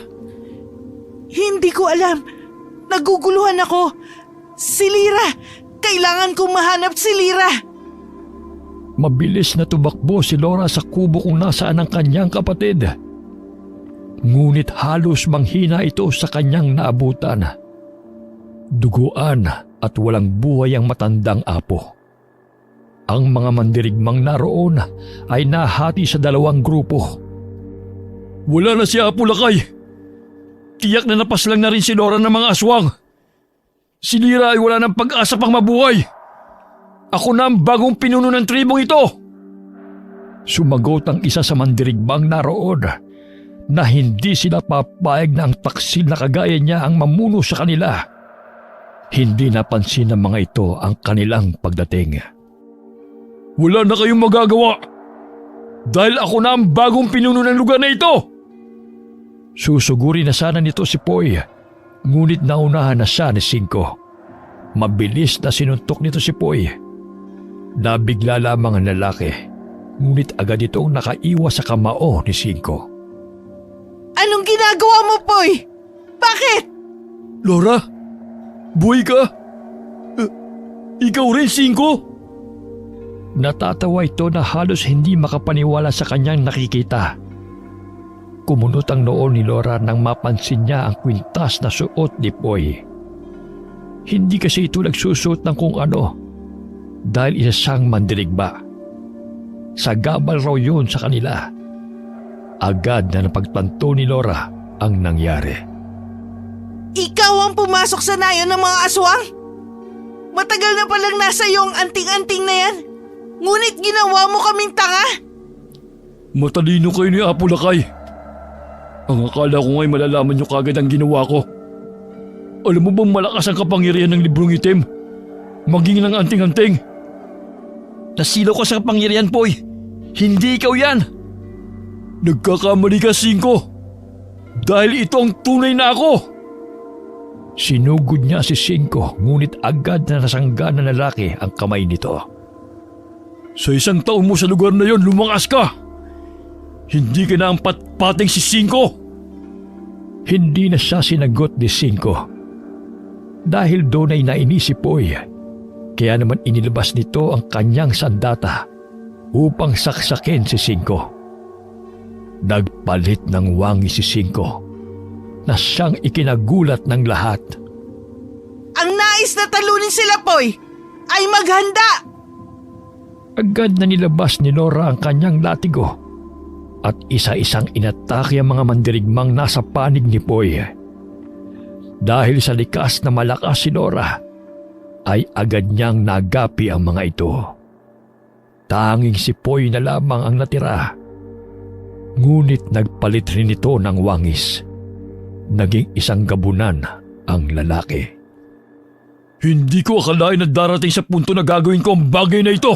Hindi ko alam. Naguguluhan ako. Si Lyra! Kailangan kong mahanap si Lyra! Mabilis na tumakbo si Laura sa kubo kung nasaan ang kanyang kapatid. Ngunit halos manghina ito sa kanyang naabutan. Duguan at walang buhay ang matandang apo. Ang mga mandirigmang naroon ay nahati sa dalawang grupo. Wala na si Apo Lakay. Tiyak na napaslang na rin si Laura ng mga aswang. Si Lira ay wala ng pag-asa pang mabuhay. Ako na ang bagong pinuno ng tribong ito. Sumagot ang isa sa mandirigmang naroon na hindi sila papayag na ang taksil na kagaya niya ang mamuno sa kanila. Hindi napansin ng mga ito ang kanilang pagdating. Wala na kayong magagawa dahil ako na ang bagong pinuno ng lugar na ito. Susuguri na sana nito si Poy, ngunit naunahan na siya ni Cinco. Mabilis na sinuntok nito si Poy. Nabigla lamang ang lalaki, ngunit agad itong nakaiwas sa kamao ni Cinco. Anong ginagawa mo, Poy? Bakit? Laura? Buhay ka? Ikaw rin, Cinco? Natatawa ito na halos hindi makapaniwala sa kanyang nakikita. Kumunot ang noo ni Laura nang mapansin niya ang kwintas na suot ni Poy. Hindi kasi ito nagsusuot ng kung ano dahil isa siyang mandirigma. Sagabal raw yun sa kanila. Agad na napagtanto ni Laura ang nangyari. Ikaw ang pumasok sa nayon ng mga aswang? Matagal na palang nasa iyong anting-anting na yan. Ngunit ginawa mo kaming tanga. Matalino kayo ni Apo Lakay. Ang akala ko nga'y malalaman niyo kagad ang ginawa ko. Alam mo bang malakas ang kapangyarihan ng librong itim? Maging ng anting-anting. Nasilo ko sa kapangyarihan, Poy. Hindi ikaw yan. Nagkakamali ka, Cinco. Dahil ito ang tunay na ako. Sinugod niya si Cinco, ngunit agad na nasangga ng lalaki ang kamay nito. Sa isang taon mo sa lugar na yon, lumakas ka. Hindi ka na ang patpating si Cinco. Hindi na siya sinagot ni Cinco. Dahil doon ay nainis si Poy. Kaya naman inilabas nito ang kanyang sandata upang saksakin si Cinco. Nagpalit ng wangi si Cinco na siyang ikinagulat ng lahat. Ang nais na talunin sila, Poy, ay maghanda! Agad na nilabas ni Laura ang kanyang latigo at isa-isang inatake ang mga mandirigmang nasa panig ni Poy. Dahil sa likas na malakas si Laura, ay agad niyang nagapi ang mga ito. Tanging si Poy na lamang ang natira. Ngunit nagpalit rin ito ng wangis. Naging isang gabunan ang lalaki. Hindi ko akalain na darating sa punto na gagawin ko ang bagay na ito.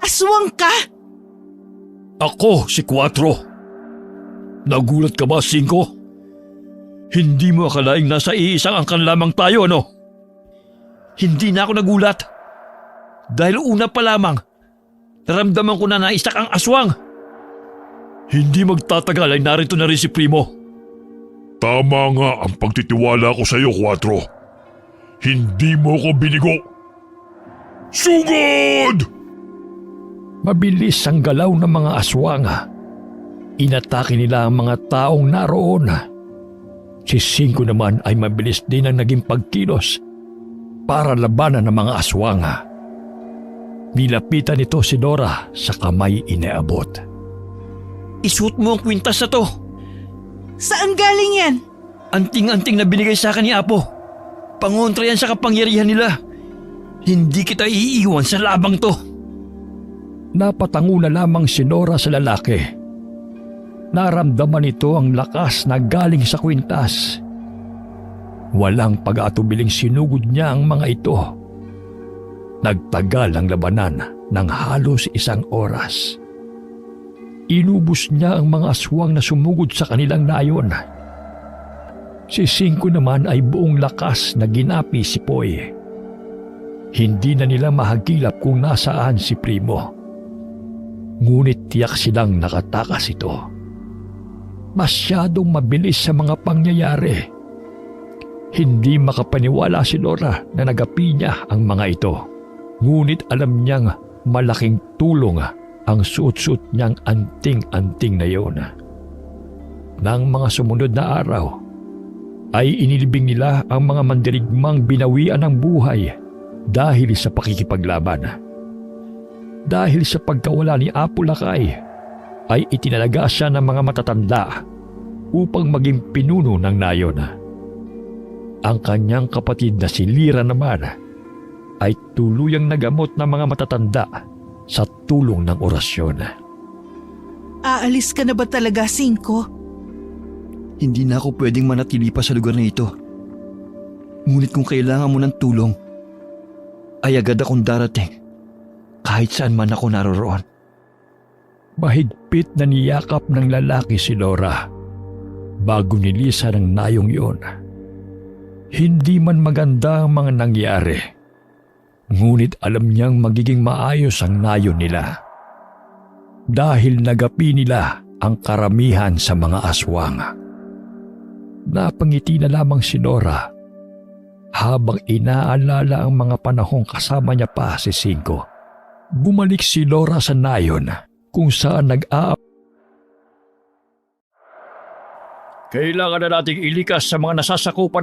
Aswang ka? Ako si Quatro. Nagulat ka ba, Cinco? Hindi mo akalaing nasa iisang angkan lamang tayo, ano? Hindi na ako nagulat. Dahil una pa lamang, naramdaman ko na naisak ang aswang. Hindi magtatagal ay narito na rin si Primo. Tama nga ang pagtitiwala ko sa iyo, Quatro. Hindi mo ko binigo. Sugod! Mabilis ang galaw ng mga aswang. Inatake nila ang mga taong naroon. Si Cinco naman ay mabilis din ang naging pagkilos para labanan ng mga aswang. Nilapitan nito si Laura sa kamay inaabot. Isuot mo ang kwintas na to. Saan galing yan? Anting-anting na binigay sa akin ni Apo. Pangontra yan sa kapangyarihan nila. Hindi kita iiwan sa labang to. Napatango na lamang si Laura sa lalaki. Naramdaman nito ang lakas na galing sa kwintas. Walang pag-aatubiling sinugod niya ang mga ito. Nagtagal ang labanan ng halos 1 oras. Inubos niya ang mga aswang na sumugod sa kanilang nayon. Si Cinco naman ay buong lakas na ginapi si Poy. Hindi na nila mahagilap kung nasaan si Primo. Ngunit tiyak silang nakatakas ito. Masyadong mabilis sa mga pangyayari. Hindi makapaniwala si Laura na nagapi niya ang mga ito. Ngunit alam niyang malaking tulong ang suot-suot niyang anting-anting na iyon. Nang mga sumunod na araw, ay inilibing nila ang mga mandirigmang binawian ng buhay dahil sa pakikipaglaban. Dahil sa pagkawala ni Apo Lakay, ay itinalaga siya ng mga matatanda upang maging pinuno ng nayon. Ang kanyang kapatid na si Lira naman ay tuluyang nagamot ng mga matatanda sa tulong ng orasyon. Aalis ka na ba talaga, Cinco? Hindi na ako pwedeng manatili pa sa lugar na ito. Ngunit kung kailangan mo ng tulong, ay agad akong darating kahit saan man ako naroroon. Mahigpit na niyakap ng lalaki si Laura bago nilisa ng nayong iyon. Hindi man maganda ang mga nangyari, ngunit alam niyang magiging maayos ang nayon nila dahil nagapi nila ang karamihan sa mga aswang. Napangiti na lamang si Laura habang inaalala ang mga panahong kasama niya pa si Cinco. Bumalik si Laura sa nayon kung saan Kailangan na nating ilikas sa mga nasasakupan